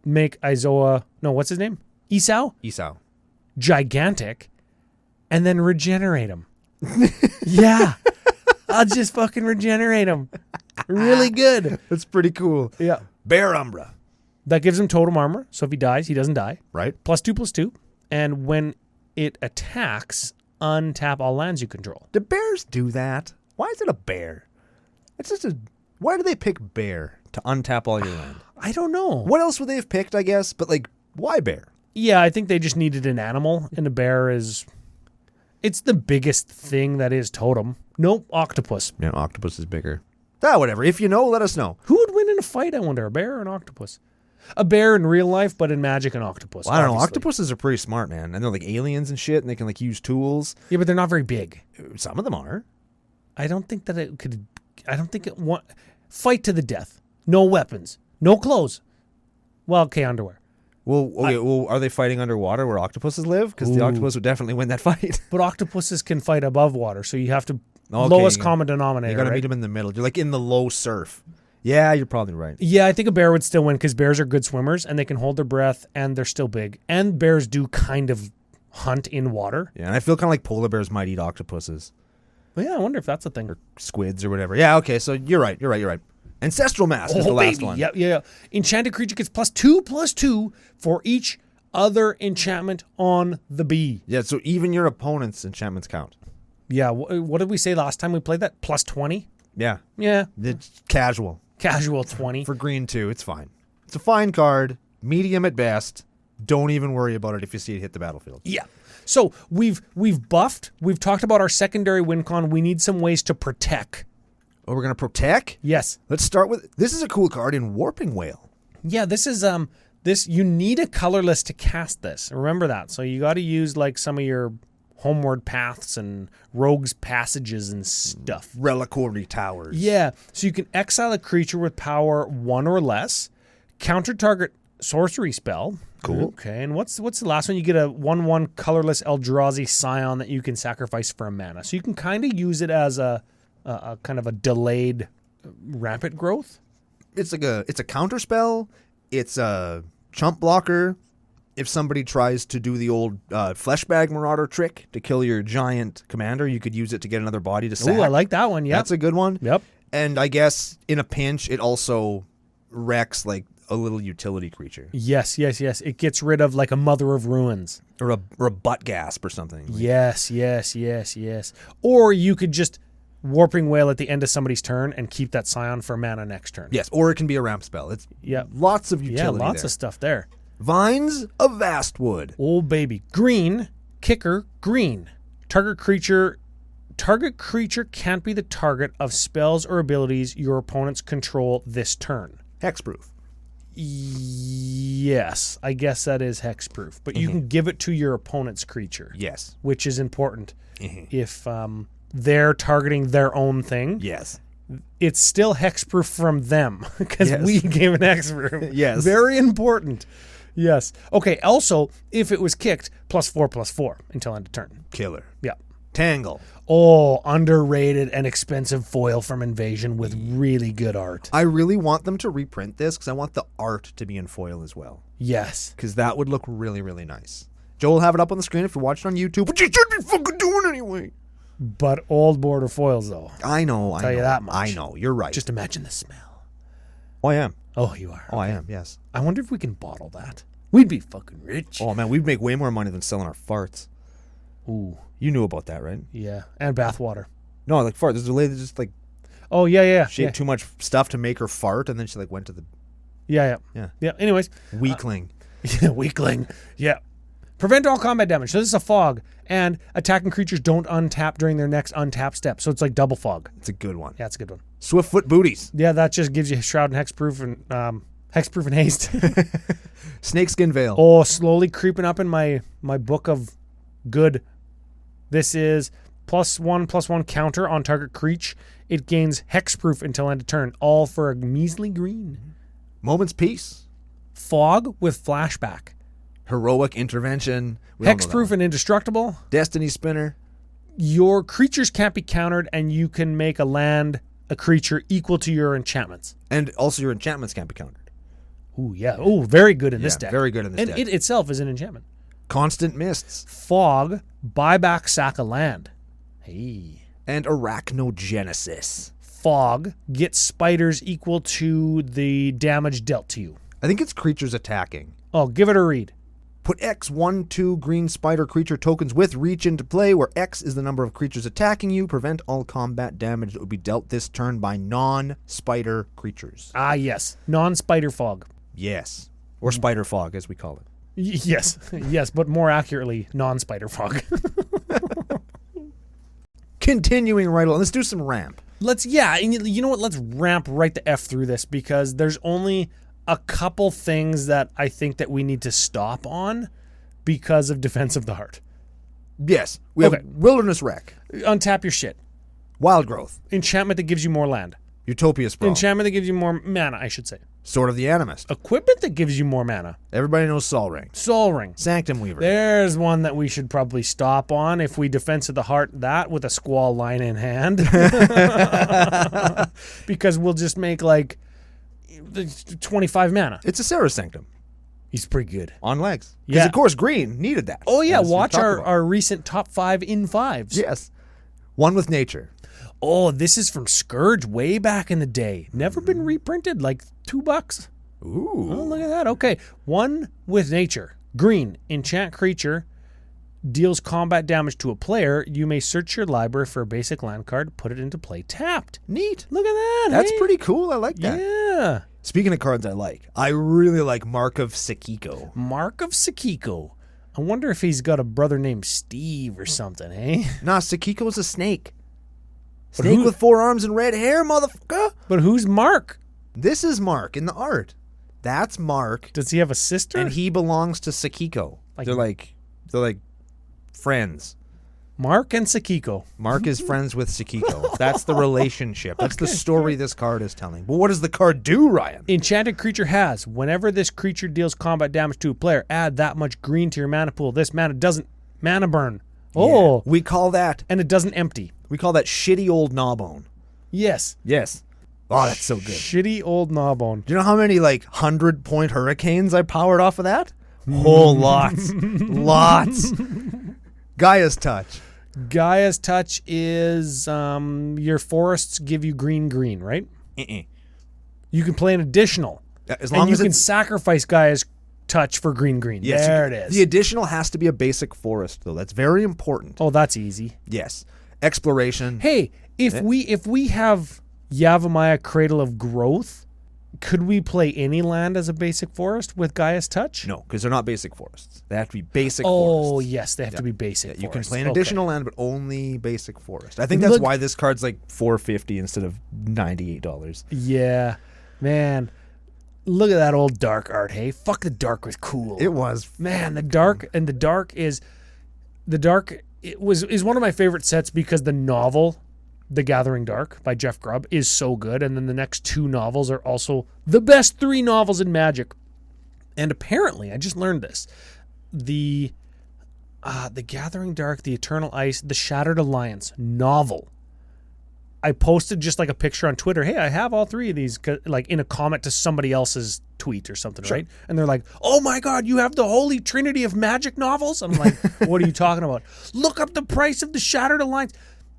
make Isao, no, what's his name? Isao? Isao. Gigantic, and then regenerate him. Yeah. I'll just fucking regenerate him. Really good. That's pretty cool. Yeah. Bear Umbra. That gives him totem armor, so if he dies, he doesn't die. Right. +2/+2. And when it attacks, untap all lands you control. Do bears do that? Why is it a bear? It's just a... Why do they pick bear to untap all your land? I don't know. What else would they have picked, I guess? But, like, why bear? Yeah, I think they just needed an animal, and a bear is... It's the biggest thing that is totem. Nope, octopus. Yeah, octopus is bigger. Whatever. If you know, let us know. Who would win in a fight, I wonder? A bear or an octopus? A bear in real life, but in Magic, an octopus. Well, I don't know. obviously. Octopuses are pretty smart, man. And they're like aliens and shit, and they can, like, use tools. Yeah, but they're not very big. Some of them are. I don't think that it could... I don't think it... Fight to the death. No weapons. No clothes. Well, okay, underwear. Well, okay, are they fighting underwater where octopuses live? Because the octopus would definitely win that fight. But octopuses can fight above water, so you have to... Okay, lowest common denominator, You got to right? meet them in the middle. You're like in the low surf. Yeah, you're probably right. Yeah, I think a bear would still win because bears are good swimmers and they can hold their breath and they're still big. And bears do kind of hunt in water. Yeah, and I feel kind of like polar bears might eat octopuses. Well, yeah, I wonder if that's a thing. Or squids or whatever. Yeah, okay, so you're right. Ancestral Mask is the last one. Yeah. Enchanted creature gets +2/+2 for each other enchantment on the bee. Yeah, so even your opponent's enchantments count. Yeah, what did we say last time we played that? +20? Yeah. Yeah. It's casual. Casual 20. For green too, it's fine. It's a fine card, medium at best. Don't even worry about it if you see it hit the battlefield. Yeah. So we've buffed. We've talked about our secondary win con. We need some ways to protect. Oh, we're going to protect? Yes. Let's start with... This is a cool card in Warping Whale. Yeah, this is... you need a colorless to cast this. Remember that. So you got to use like some of your homeward paths and rogues passages and stuff. Reliquary towers. Yeah. So you can exile a creature with power 1 or less, counter target sorcery spell. Cool. Okay. And what's the last one? You get a 1/1 colorless Eldrazi Scion that you can sacrifice for a mana. So you can kind of use it as a kind of a delayed rampant growth. It's a counter spell. It's a chump blocker. If somebody tries to do the old Fleshbag Marauder trick to kill your giant commander, you could use it to get another body to sack. Oh, I like that one. Yeah, That's a good one. Yep. And I guess in a pinch, it also wrecks like a little utility creature. Yes. It gets rid of like a Mother of Ruins. Or a butt gasp or something. Yes. Or you could just Warping Whale at the end of somebody's turn and keep that Scion for mana next turn. Yes, or it can be a ramp spell. It's lots of utility. Yeah, lots there. of stuff there. Vines of Vastwood. Oh, baby. Green, kicker, green. Target creature can't be the target of spells or abilities your opponents control this turn. Hexproof. Yes, I guess that is hexproof. But you can give it to your opponent's creature. Yes. Which is important. If they're targeting their own thing. Yes. It's still hexproof from them because we gave it hexproof. Yes. Very important. Yes. Okay, also, if it was kicked, +4/+4 until end of turn. Killer. Yeah. Tangle. Oh, underrated and expensive foil from Invasion with really good art. I really want them to reprint this because I want the art to be in foil as well. Yes. Because that would look really, really nice. Joel will have it up on the screen if you're watching on YouTube, but you should be fucking doing anyway. But old border foils, though. I know. Tell you that much. I know. You're right. Just imagine the smell. Oh, I am. Oh, you are. Oh, I am. Yes. I wonder if we can bottle that. We'd be fucking rich. Oh, man. We'd make way more money than selling our farts. Ooh. You knew about that, right? Yeah. And bathwater. No, like fart. There's a lady that just like Oh, yeah. she ate too much stuff to make her fart, and then she like went to the Yeah. Anyways. weakling. Weakling. Yeah. Prevent all combat damage. So this is a fog. And attacking creatures don't untap during their next untap step. So it's like double fog. It's a good one. Yeah, it's a good one. Swiftfoot booties. Yeah, that just gives you Shroud and Hexproof and haste. Snakeskin veil. Oh, slowly creeping up in my book of good. This is +1/+1 counter on target creature. It gains hexproof until end of turn, all for a measly green. Moment's peace. Fog with flashback. Heroic intervention. We all know that Hexproof one. and indestructible. Destiny spinner. Your creatures can't be countered, and you can make a creature equal to your enchantments. And also your enchantments can't be countered. Ooh, yeah. Ooh, very good in this deck. Very good in this and deck. it itself is an enchantment. Constant mists. Fog, buyback, sack a land. Hey. And arachnogenesis. Fog, get spiders equal to the damage dealt to you. I think it's creatures attacking. Oh, give it a read. Put X 1/2 green spider creature tokens with reach into play, where X is the number of creatures attacking you. Prevent all combat damage that would be dealt this turn by non-spider creatures. Ah, yes. Non-spider fog. Yes. Or spider fog, as we call it. Yes. Yes, but more accurately, non-spider fog. Continuing right along. Let's do some ramp. And you know what? Let's ramp right the F through this, because there's only a couple things that I think that we need to stop on because of Defense of the Heart. Yes. We have Wilderness Wreck. Untap your shit. Wild Growth. Enchantment that gives you more land. Utopia Sprawl. Enchantment that gives you more mana, I should say. Sword of the Animist. Equipment that gives you more mana. Everybody knows Sol Ring. Soul Ring. Sanctum Weaver. There's one that we should probably stop on if we Defense of the Heart that with a Squall line in hand. Because we'll just make like 25 mana. It's a Sarah Sanctum. He's pretty good. On legs. Because, of course, green needed that. Oh, yeah. As we Watch talked about. our recent top 5 in 5s. Yes. One with nature. Oh, this is from Scourge way back in the day. Never been reprinted. Like $2. Ooh. Oh, look at that. Okay. One with nature. Green. Enchant creature. Deals combat damage to a player. You may search your library for a basic land card. Put it into play tapped. Neat. Look at that. That's hey? pretty cool. I like that. Yeah. Speaking of cards I really like Mark of Sekiko. Mark of Sekiko. I wonder if he's got a brother named Steve or something, eh? Nah, Sekiko's a snake. Snake with 4 arms and red hair, motherfucker. But who's Mark? This is Mark in the art. That's Mark. Does he have a sister? And he belongs to Sekiko. They're like friends. Mark and Sekiko. Mark is friends with Sekiko. That's the relationship. That's the story this card is telling. But what does the card do, Ryan? Enchanted creature has. Whenever this creature deals combat damage to a player, add that much green to your mana pool. This mana doesn't mana burn. Oh. Yeah. We call that. And it doesn't empty. We call that shitty old gnawbone. Yes. Yes. Oh, that's so good. Shitty old gnawbone. Do you know how many 100-point hurricanes I powered off of that? Whole lots. Lots. Gaia's Touch. Gaia's Touch is your forests give you green, right? You can play an additional. As long as you can sacrifice Gaia's Touch for green. Yes, there it is. The additional has to be a basic forest, though. That's very important. Oh, that's easy. Yes. Exploration. Hey, if we have Yavimaya Cradle of Growth, could we play any land as a basic forest with Gaia's Touch? No, because they're not basic forests. They have to be basic forests. forests. Yes, they have to be basic forests. You can play an additional land, but only basic forest. I think that's why this card's $450 instead of $98. Yeah. Man. Look at that old dark art, hey? Fuck, the dark was cool. It was. Man, the dark is one of my favorite sets because the novel The Gathering Dark by Jeff Grubb is so good, and then the next 2 novels are also the best 3 novels in Magic. And apparently, I just learned this, the Gathering Dark, the Eternal Ice, the Shattered Alliance novel. I posted just like a picture on Twitter. Hey, I have all 3 of these, like in a comment to somebody else's tweet or something, right? And they're like, "Oh my God, you have the holy trinity of magic novels?" I'm like, "What are you talking about? Look up the price of the Shattered Alliance.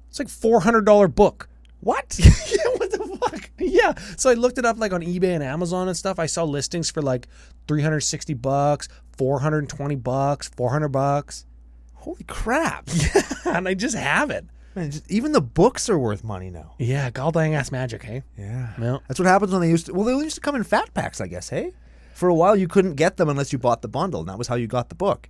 It's like $400 book." What? Yeah, what the fuck? Yeah. So I looked it up like on eBay and Amazon and stuff. I saw listings for like $360, $420, $400. Holy crap. Yeah, and I just have it. Man, even the books are worth money now. Yeah, goddamn ass magic, hey? Yeah. Well, That's what happens when they used to come in fat packs, I guess, hey? For a while, you couldn't get them unless you bought the bundle, and that was how you got the book.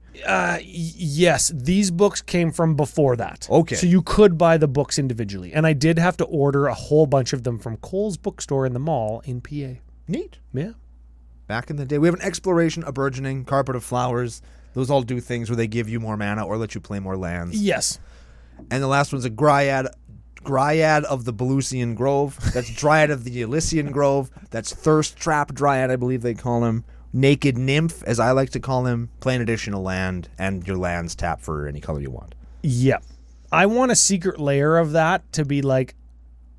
yes, these books came from before that. Okay. So you could buy the books individually. And I did have to order a whole bunch of them from Cole's bookstore in the mall in PA. Neat. Yeah. Back in the day. We have an exploration, a burgeoning, carpet of flowers. Those all do things where they give you more mana or let you play more lands. Yes. And the last one's a Dryad of the Belusian Grove. That's Dryad of the Elysian Grove. That's Thirst Trap Dryad, I believe they call him. Naked Nymph, as I like to call him. Play an additional land, and your lands tap for any color you want. Yeah. I want a secret layer of that to be like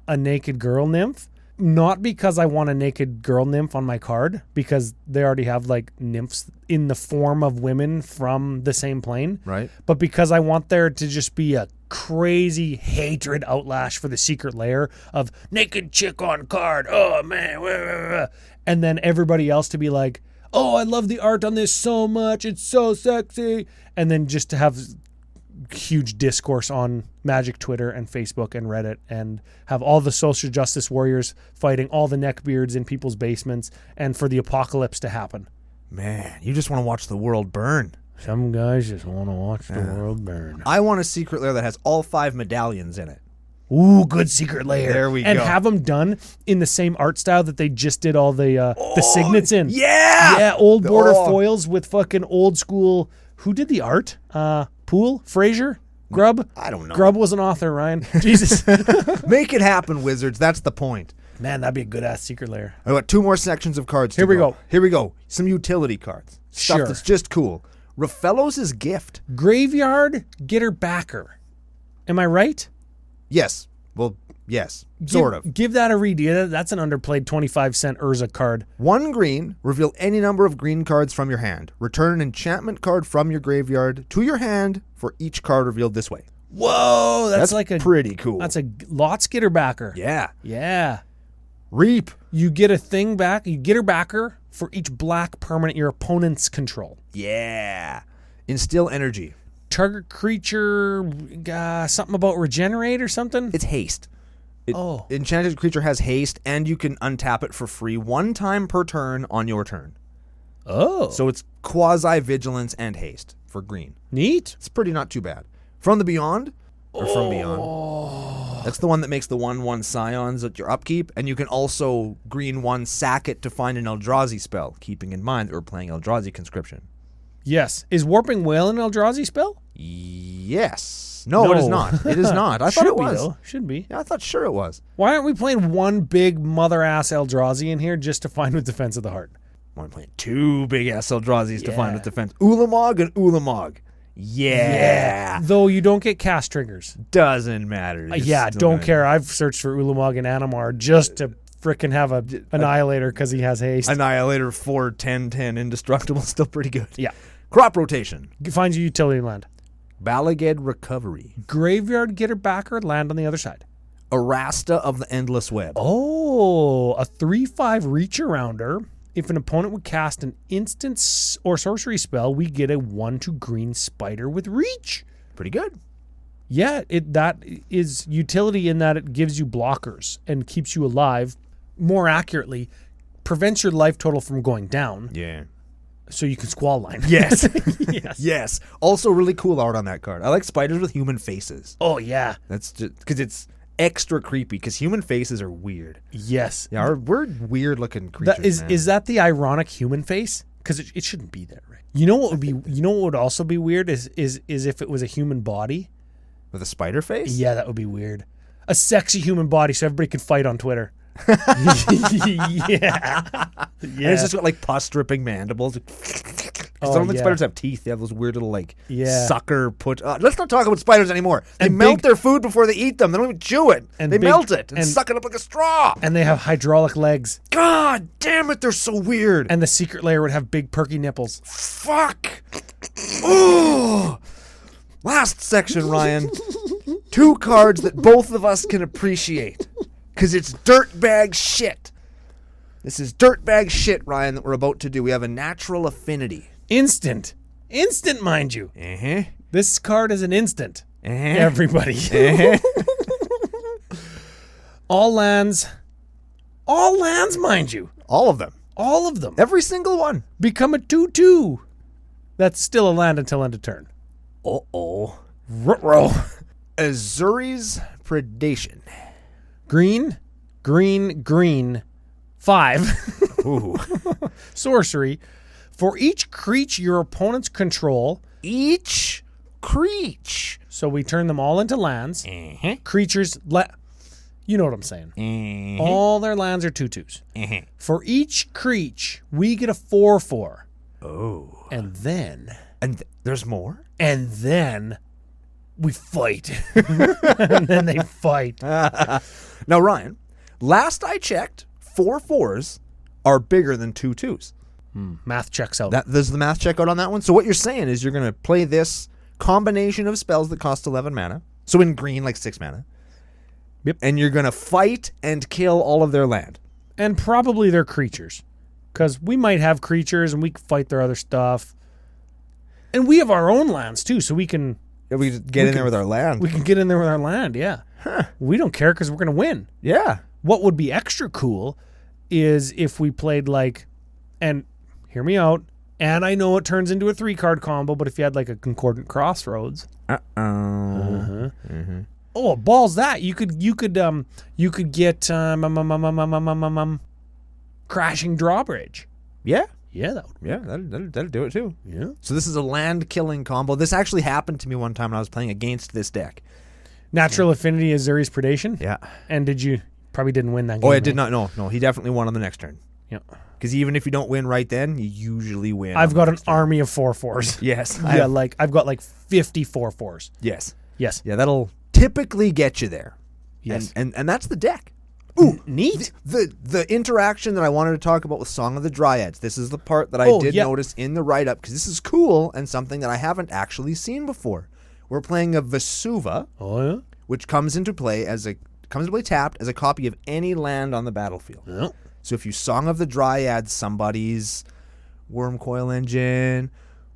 a naked girl nymph. Not because I want a naked girl nymph on my card, because they already have like nymphs in the form of women from the same plane. Right. But because I want there to just be a crazy hatred outlash for the secret layer of naked chick on card. Oh, man. And then everybody else to be like, oh, I love the art on this so much. It's so sexy. And then just to have huge discourse on Magic Twitter and Facebook and Reddit, and have all the social justice warriors fighting all the neckbeards in people's basements, and for the apocalypse to happen. Man, you just want to watch the world burn. Some guys just want to watch the world burn. I want a secret lair that has all 5 medallions in it. Ooh, good secret layer. There we and go. And have them done in the same art style that they just did all the signets in. Yeah! Yeah, old border foils with fucking old school. Who did the art? Poole? Fraser? Grubb? I don't know. Grubb was an author, Ryan. Jesus. Make it happen, Wizards. That's the point. Man, that'd be a good-ass secret layer. I got 2 more sections of cards to Here we go. Here we go. Some utility cards. Stuff Sure. that's just cool. Rafellos' Gift. Graveyard Getter Backer. Am I right? Yes. Well, yes. Sort of. Give that a read. Yeah, that's an underplayed 25-cent Urza card. 1 green. Reveal any number of green cards from your hand. Return an enchantment card from your graveyard to your hand for each card revealed this way. Whoa, that's like a pretty cool. That's a lots getter backer. Yeah. Yeah. Reap. You get a thing back. You get her backer for each black permanent your opponents control. Yeah. Instill energy. Target creature, something about regenerate or something? It's haste. Oh. Enchanted creature has haste, and you can untap it for free 1 time per turn on your turn. Oh. So it's quasi-vigilance and haste for green. Neat. It's pretty not too bad. From the Beyond, or From Beyond. That's the one that makes the 1/1 Scions at your upkeep, and you can also green 1 sack it to find an Eldrazi spell, keeping in mind that we're playing Eldrazi Conscription. Yes. Is Warping Whale an Eldrazi spell? Yes. No, it is not. It is not. I thought it was. Though. Should be. Yeah, I thought sure it was. Why aren't we playing one big mother-ass Eldrazi in here just to find with Defense of the Heart? Why am I playing 2 big-ass Eldrazi's to find with defense? Ulamog and Ulamog. Yeah. Though you don't get cast triggers. Doesn't matter. Yeah, don't care. I've searched for Ulamog and Animar just to frickin' have a Annihilator because he has haste. Annihilator 4/10/10 indestructible, still pretty good. Yeah. Crop rotation. Finds you utility land. Balaged Recovery. Graveyard Getter Backer, land on the other side. Arasta of the Endless Web. Oh, a 3/5 reach arounder. If an opponent would cast an instant or sorcery spell, we get a 1/2 green spider with reach. Pretty good. Yeah, that is utility in that it gives you blockers and keeps you alive. More accurately, prevents your life total from going down. Yeah. So you can squall line. Yes. Yes. Yes. Also really cool art on that card. I like spiders with human faces. Oh, yeah. That's just because it's extra creepy because human faces are weird. Yes. Yeah, we're weird looking creatures. Is that the ironic human face? Because it shouldn't be there, right? You know what would also be weird is if it was a human body. With a spider face? Yeah, that would be weird. A sexy human body so everybody could fight on Twitter. Yeah. And it's just got like pus dripping mandibles. Because I don't think spiders have teeth. They have those weird little like sucker put. Let's not talk about spiders anymore. They melt their food before they eat them. They don't even chew it. And they melt it and suck it up like a straw. And they have hydraulic legs. God damn it, they're so weird. And the secret layer would have big perky nipples. Fuck. Oh. Last section, Ryan. 2 cards that both of us can appreciate. Because it's dirtbag shit. This is dirtbag shit, Ryan, that we're about to do. We have a natural affinity. Instant, mind you. This card is an instant. Everybody. All lands, mind you. All of them. All of them. Every single one. Become a 2/2. That's still a land until end of turn. Uh-oh. Ruh-roh. Azuri's Predation. Green. 5. Ooh. Sorcery. For each creature your opponents control. Each creature. So we turn them all into lands. Creatures, you know what I'm saying. All their lands are 2/2s. For each creature, we get a 4/4. Oh. And then. There's more? And then we fight. And then they fight. Now, Ryan, last I checked, 4/4s are bigger than 2/2s. Math checks out. Does the math check out on that one? So what you're saying is you're going to play this combination of spells that cost 11 mana. So in green, like 6 mana. Yep. And you're going to fight and kill all of their land. And probably their creatures. Because we might have creatures and we can fight their other stuff. And we have our own lands too, so we can... Yeah, we just get in there with our land. We can get in there with our land, yeah. Huh. We don't care because we're going to win. Yeah. What would be extra cool is if we played like... And hear me out. And I know it turns into a 3-card combo, but if you had like a Concordant Crossroads... Oh, balls that. You could get Crashing Drawbridge. Yeah. Yeah, that'll do it too. Yeah. So this is a land killing combo. This actually happened to me one time when I was playing against this deck. Natural Affinity is Azuri's Predation. Yeah. And probably didn't win that game? Oh, I did not. No, he definitely won on the next turn. Yeah. Because even if you don't win right then, you usually win. I've got an army of 4/4s. Yes. Yeah, I've got like 50 4/4s. Yes. Yes. Yeah, that'll typically get you there. Yes. And that's the deck. Ooh, neat. The interaction that I wanted to talk about with Song of the Dryads. This is the part that I did notice in the write-up, because this is cool and something that I haven't actually seen before. We're playing a Vesuva, which comes into play tapped as a copy of any land on the battlefield. Yeah. So if you Song of the Dryads somebody's Wormcoil Engine,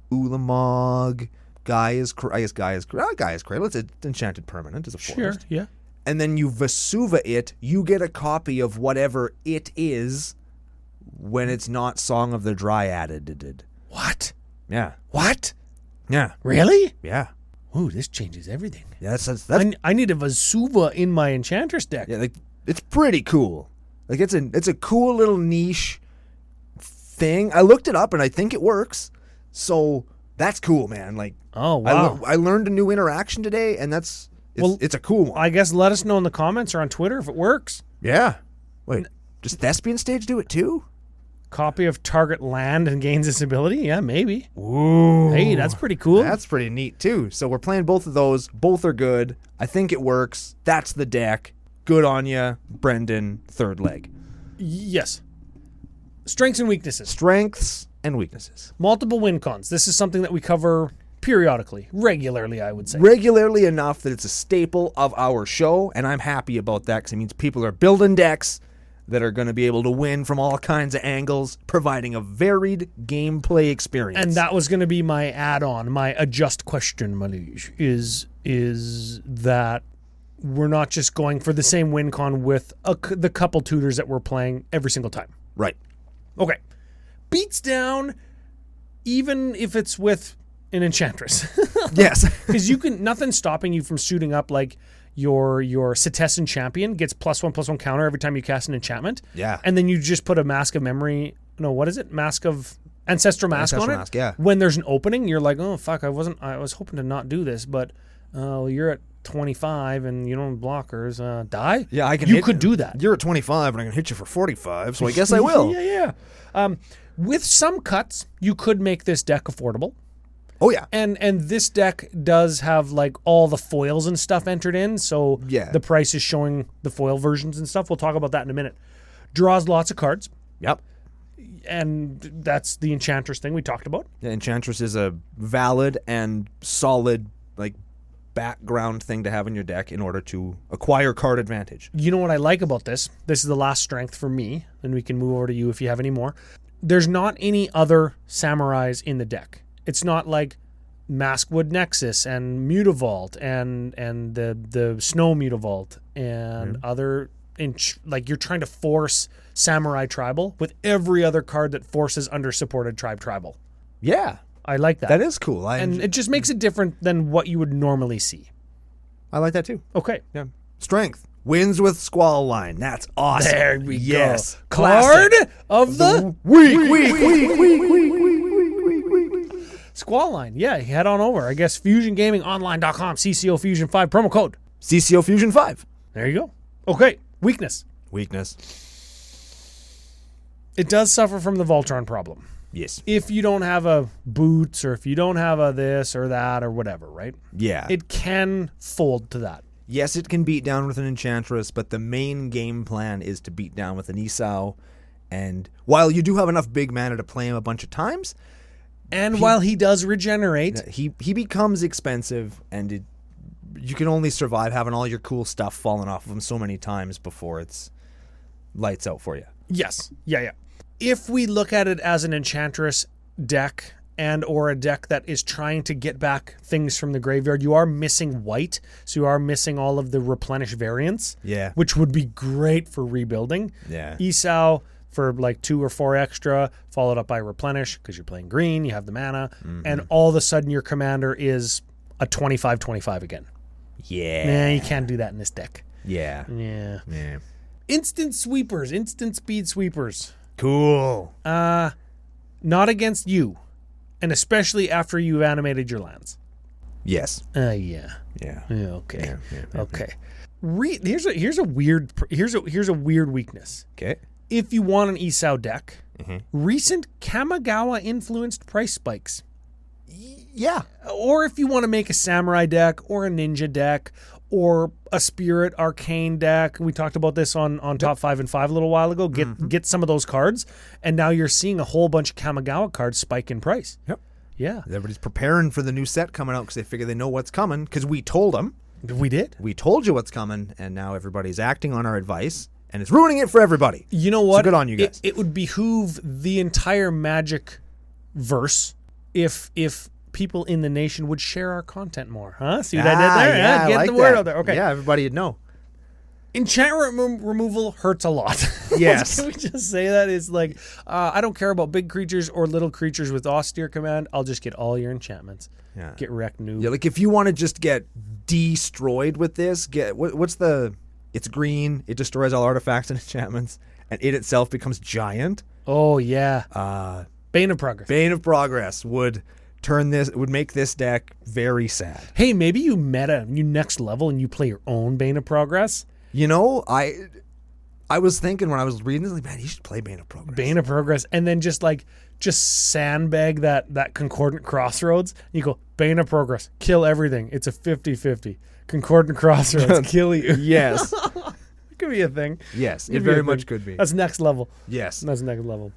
Ulamog, Gaia's Cradle, it's an enchanted permanent as a forest. Sure, yeah. And then you Vesuva it, you get a copy of whatever it is when it's not Song of the Dryad. What? Yeah. What? Yeah. Really? Yeah. Ooh, this changes everything. Yeah, that's I need a Vesuva in my Enchantress deck. Yeah, like it's pretty cool. Like it's a cool little niche thing. I looked it up and I think it works. So that's cool, man. Like, oh wow. I learned a new interaction today, and it's a cool one. I guess let us know in the comments or on Twitter if it works. Yeah. Wait, does Thespian Stage do it too? Copy of target land and gains this ability? Yeah, maybe. Ooh. Hey, that's pretty cool. That's pretty neat too. So we're playing both of those. Both are good. I think it works. That's the deck. Good on ya, Brendan, third leg. Yes. Strengths and weaknesses. Strengths and weaknesses. Multiple win cons. This is something that we cover periodically, regularly, I would say. Regularly enough that it's a staple of our show, and I'm happy about that because it means people are building decks that are going to be able to win from all kinds of angles, providing a varied gameplay experience. And that was going to be my add-on, my adjust question, Malish, is that we're not just going for the same win con with the couple tutors that we're playing every single time. Right. Okay. Beats down, even if it's with an Enchantress. Yes. Because nothing's stopping you from shooting up like your Cetessan champion gets +1/+1 counter every time you cast an enchantment. Yeah. And then you just put a Mask of Memory, what is it? Ancestral Mask on it. Mask, yeah. When there's an opening, you're like, oh fuck, I was hoping to not do this, but Oh, you're at 25 and you don't have blockers. Die? Yeah, I can. You could do that. You're at 25, and I can hit you for 45. So I guess I will. Yeah. With some cuts, you could make this deck affordable. Oh yeah. And this deck does have like all the foils and stuff entered in, so Yeah. the price is showing the foil versions and stuff. We'll talk about that in a minute. Draws lots of cards, Yep. and that's the Enchantress thing we talked about. Yeah, Enchantress is a valid and solid like background thing to have in your deck in order to acquire card advantage. You know what I like about this? This is the last strength for me, and we can move over to you if you have any more. There's not any other samurais in the deck. It's not like Maskwood Nexus and Mutavault and the Snow Mutavault and other like you're trying to force Samurai Tribal with every other card that forces undersupported tribe tribal. Yeah. I like that. That is cool. And it just makes it different than what you would normally see. I like that too. Okay. Yeah. Strength. Wins with Squall Line. That's awesome. There we yes. go. Card Classic. of the week. Squall Line. Yeah, head on over. I guess FusionGamingOnline.com, CCO Fusion 5 promo code. CCO Fusion 5. There you go. Okay. Weakness. Weakness. It does suffer from the Voltron problem. Yes. If you don't have a boots or if you don't have a this or that or whatever, right? Yeah. It can fold to that. Yes, it can beat down with an Enchantress, but the main game plan is to beat down with an Isao. And while you do have enough big mana to play him a bunch of times, and while he does regenerate, he becomes expensive, and you can only survive having all your cool stuff falling off of him so many times before it's lights out for you. yes. Yeah. If we look at it as an Enchantress deck and or a deck that is trying to get back things from the graveyard, you are missing white, so you are missing all of the replenish variants, Yeah. which would be great for rebuilding. Yeah. Isao for like 2 or 4 extra, followed up by replenish because you're playing green, you have the mana, and all of a sudden your commander is a 25/25 again. Yeah. Nah, you can't do that in this deck. Yeah. Yeah. Yeah. Instant sweepers, instant speed sweepers. Cool. Not against you, and especially after you've animated your lands. Yes. Yeah. Yeah. Yeah, okay. Yeah. Okay. Here's a weird weakness. Okay. If you want an Isao deck, recent Kamigawa influenced price spikes. Yeah. Or if you want to make a samurai deck or a ninja deck or a spirit arcane deck. We talked about this on Top 5 and 5 a little while ago. Get some of those cards, and now you're seeing a whole bunch of Kamigawa cards spike in price. Yep. Yeah. Everybody's preparing for the new set coming out because they figure they know what's coming because we told them. We did. We told you what's coming, and now everybody's acting on our advice, and it's ruining it for everybody. You know what? So good on you guys. It would behoove the entire Magic verse if people in the nation would share our content more, huh? See what I did there? Yeah, Get I like the word that. out there. Okay. Yeah, everybody would know. Enchantment removal hurts a lot. Yes. Can we just say that? It's like, I don't care about big creatures or little creatures with austere command. I'll just get all your enchantments. Yeah. Get wrecked, noob. Yeah, like if you want to just get destroyed with this, what's the... It's green, it destroys all artifacts and enchantments, and it itself becomes giant. Oh, yeah. Bane of Progress. Bane of Progress would make this deck very sad. Hey, maybe you next level and you play your own Bane of Progress. You know, I was thinking when I was reading this, like, man, you should play Bane of Progress. Bane of Progress, and then just sandbag that Concordant Crossroads. You go, Bane of Progress, kill everything. It's a 50-50. Concordant Crossroads, kill you. Yes. It could be a thing. Yes, Could it be very a much thing. could be. That's next level. Yes. That's next level.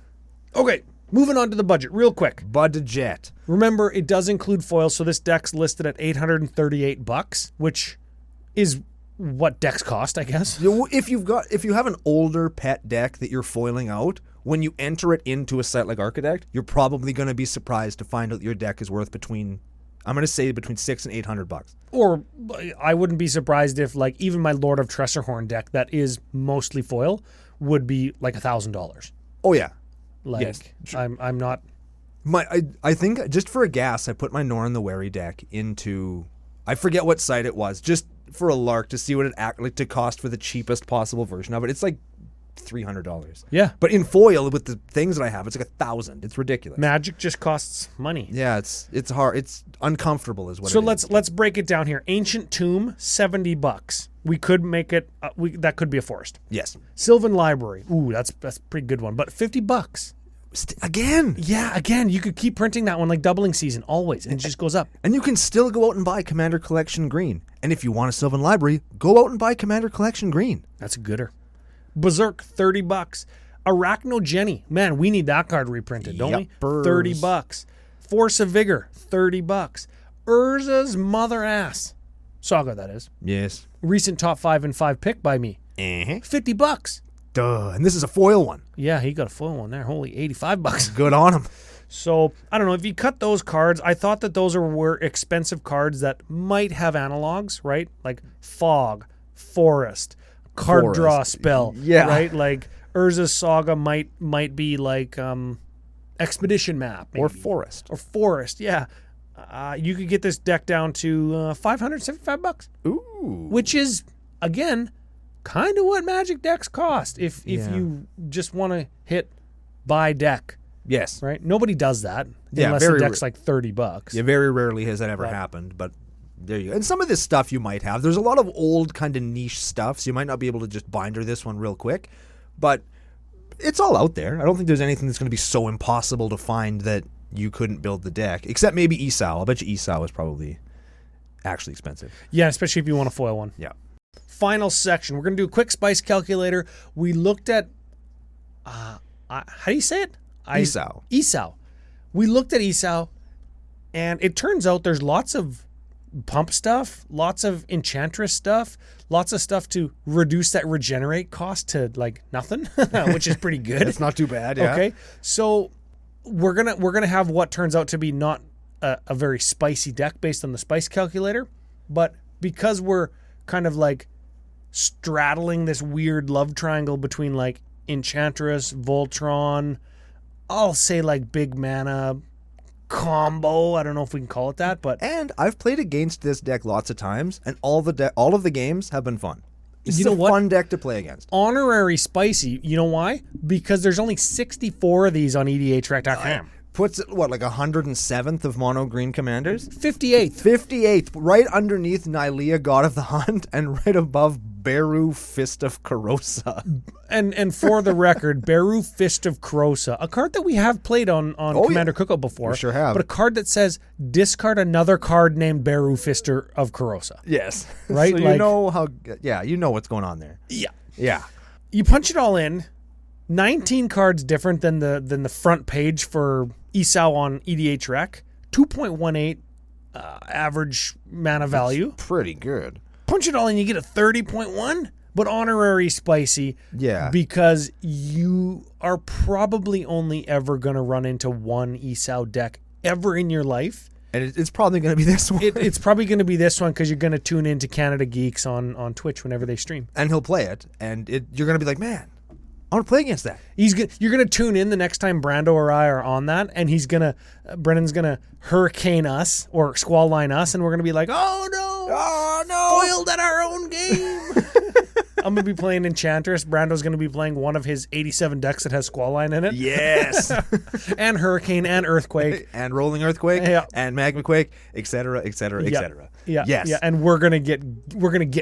Okay, moving on to the budget real quick. Budget. Remember, it does include foils, so this deck's listed at $838, which is what decks cost, I guess. If you have an older pet deck that you're foiling out, when you enter it into a site like Architect, you're probably going to be surprised to find out your deck is worth between $600 and $800. Or I wouldn't be surprised if, like, even my Lord of Tressorhorn deck that is mostly foil would be like $1,000. Oh yeah. Like, Yes. I'm not. I think just for a gas, I put my Norn the Wary deck into, I forget what site it was, just for a lark to see what it to cost for the cheapest possible version of it. It's like $300. Yeah. But in foil, with the things that I have, it's like $1,000. It's ridiculous. Magic just costs money. Yeah, it's hard. It's uncomfortable, is what. So it is. let's break it down here. Ancient Tomb, $70. We could make it. That could be a forest. Yes. Sylvan Library. Ooh, that's a pretty good one. But $50. Again. Yeah, again, you could keep printing that one like doubling season always, and it just goes up. And you can still go out and buy Commander Collection Green. And if you want a Sylvan Library, go out and buy Commander Collection Green. That's a gooder. Berserk, $30. Arachnogenny. Man, we need that card reprinted, don't we? $30. Force of Vigor, $30. Urza's mother ass. Saga, that is. Yes. Recent top 5 and 5 pick by me. $50. Duh. And this is a foil one. Yeah, he got a full one there. Holy, $85. Good on him. So, I don't know, if you cut those cards, I thought that those were expensive cards that might have analogs, right? Like Fog, Forest, Card Draw Spell, yeah. right? Like Urza's Saga might be like Expedition Map. Maybe. Or Forest. Or Forest, yeah. You could get this deck down to $575. Ooh. Which is, again, kind of what Magic decks cost if you just want to hit buy deck. Yes. Right? Nobody does that Yeah, unless the deck's like $30. Yeah, very rarely has that ever happened, but there you go. And some of this stuff you might have. There's a lot of old kind of niche stuff, so you might not be able to just binder this one real quick, but it's all out there. I don't think there's anything that's going to be so impossible to find that you couldn't build the deck, except maybe Isao. I'll bet you Isao is probably actually expensive. Yeah, especially if you want a foil one. Yeah. Final section. We're going to do a quick spice calculator. We looked at, how do you say it? Isao. Isao. We looked at Isao, and it turns out there's lots of pump stuff, lots of Enchantress stuff, lots of stuff to reduce that regenerate cost to like nothing, which is pretty good. It's not too bad, yeah. Okay, so we're gonna have what turns out to be not a very spicy deck based on the spice calculator, but because we're kind of like straddling this weird love triangle between like Enchantress, Voltron, I'll say like big mana combo. I don't know if we can call it that, but And I've played against this deck lots of times, and all of the games have been fun. It's You know a what? fun deck to play against. honorary spicy. You know why? Because there's only 64 of these on EDH.com. Puts it, what, like 107th of mono green commanders? 58th. 58th, right underneath Nylea, God of the Hunt, and right above Beru, Fist of Karosa. And for the record, Beru Fist of Karosa, a card that we have played on Commander Cookout before. We sure have. But a card that says discard another card named Beru Fister of Karosa. Yes. Right? So you know how, you know what's going on there. Yeah. Yeah. You punch it all in. 19 cards different than the front page for Isao on EDH Rec. 2.18 average mana value. Pretty good. Punch it all in, you get a 30.1, but honorary spicy. Yeah. Because you are probably only ever going to run into one Isao deck ever in your life. And it's probably going to be this one. It's probably going to be this one because you're going to tune into Canada Geeks on Twitch whenever they stream. And he'll play it, and you're going to be like, man, I want to play against that. You're gonna tune in the next time Brando or I are on that, and Brennan's gonna hurricane us or squall line us, and we're gonna be like, oh no, foiled at our own game. I'm gonna be playing Enchantress. Brando's gonna be playing one of his 87 decks that has squall line in it. Yes. And hurricane and earthquake And rolling earthquake. Yeah. And magma quake, etc., etc., etc. Yeah. Yes. Yeah. And we're gonna get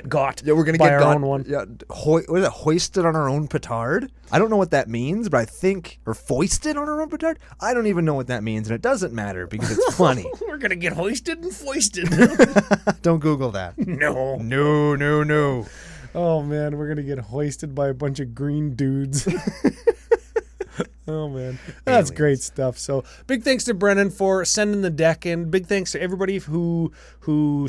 got. Yeah, we're gonna by get our got, own one. Yeah, what is it? Hoisted on our own petard? I don't know what that means, but I think, or foisted on our own petard? I don't even know what that means, and it doesn't matter because it's funny. We're gonna get hoisted and foisted. Don't Google that. No. No. Oh man, we're gonna get hoisted by a bunch of green dudes. Oh man, that's great stuff. So big thanks to Brennan for sending the deck in. Big thanks to everybody who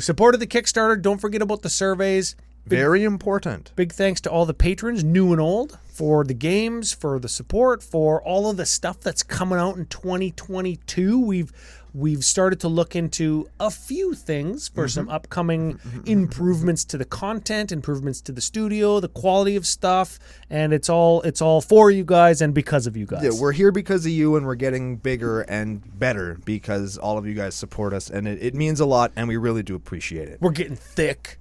supported the Kickstarter. Don't forget about the surveys. Very important. Big thanks to all the patrons, new and old, for the games, for the support, for all of the stuff that's coming out in 2022. We've started to look into a few things for some upcoming improvements to the content, improvements to the studio, the quality of stuff, and it's all for you guys and because of you guys. Yeah, we're here because of you, and we're getting bigger and better because all of you guys support us, and it means a lot, and we really do appreciate it. We're getting thick.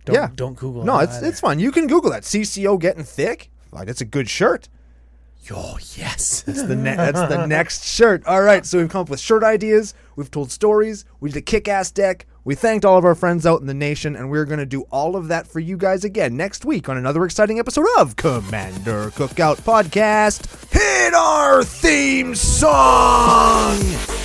Don't Google No, that either. it's fun. You can Google that. CCO getting thick. That's a good shirt. Oh, yes. That's the next shirt. All right, so we've come up with shirt ideas. We've told stories. We did a kick-ass deck. We thanked all of our friends out in the nation, and we're going to do all of that for you guys again next week on another exciting episode of Commander Cookout Podcast. Hit our theme song!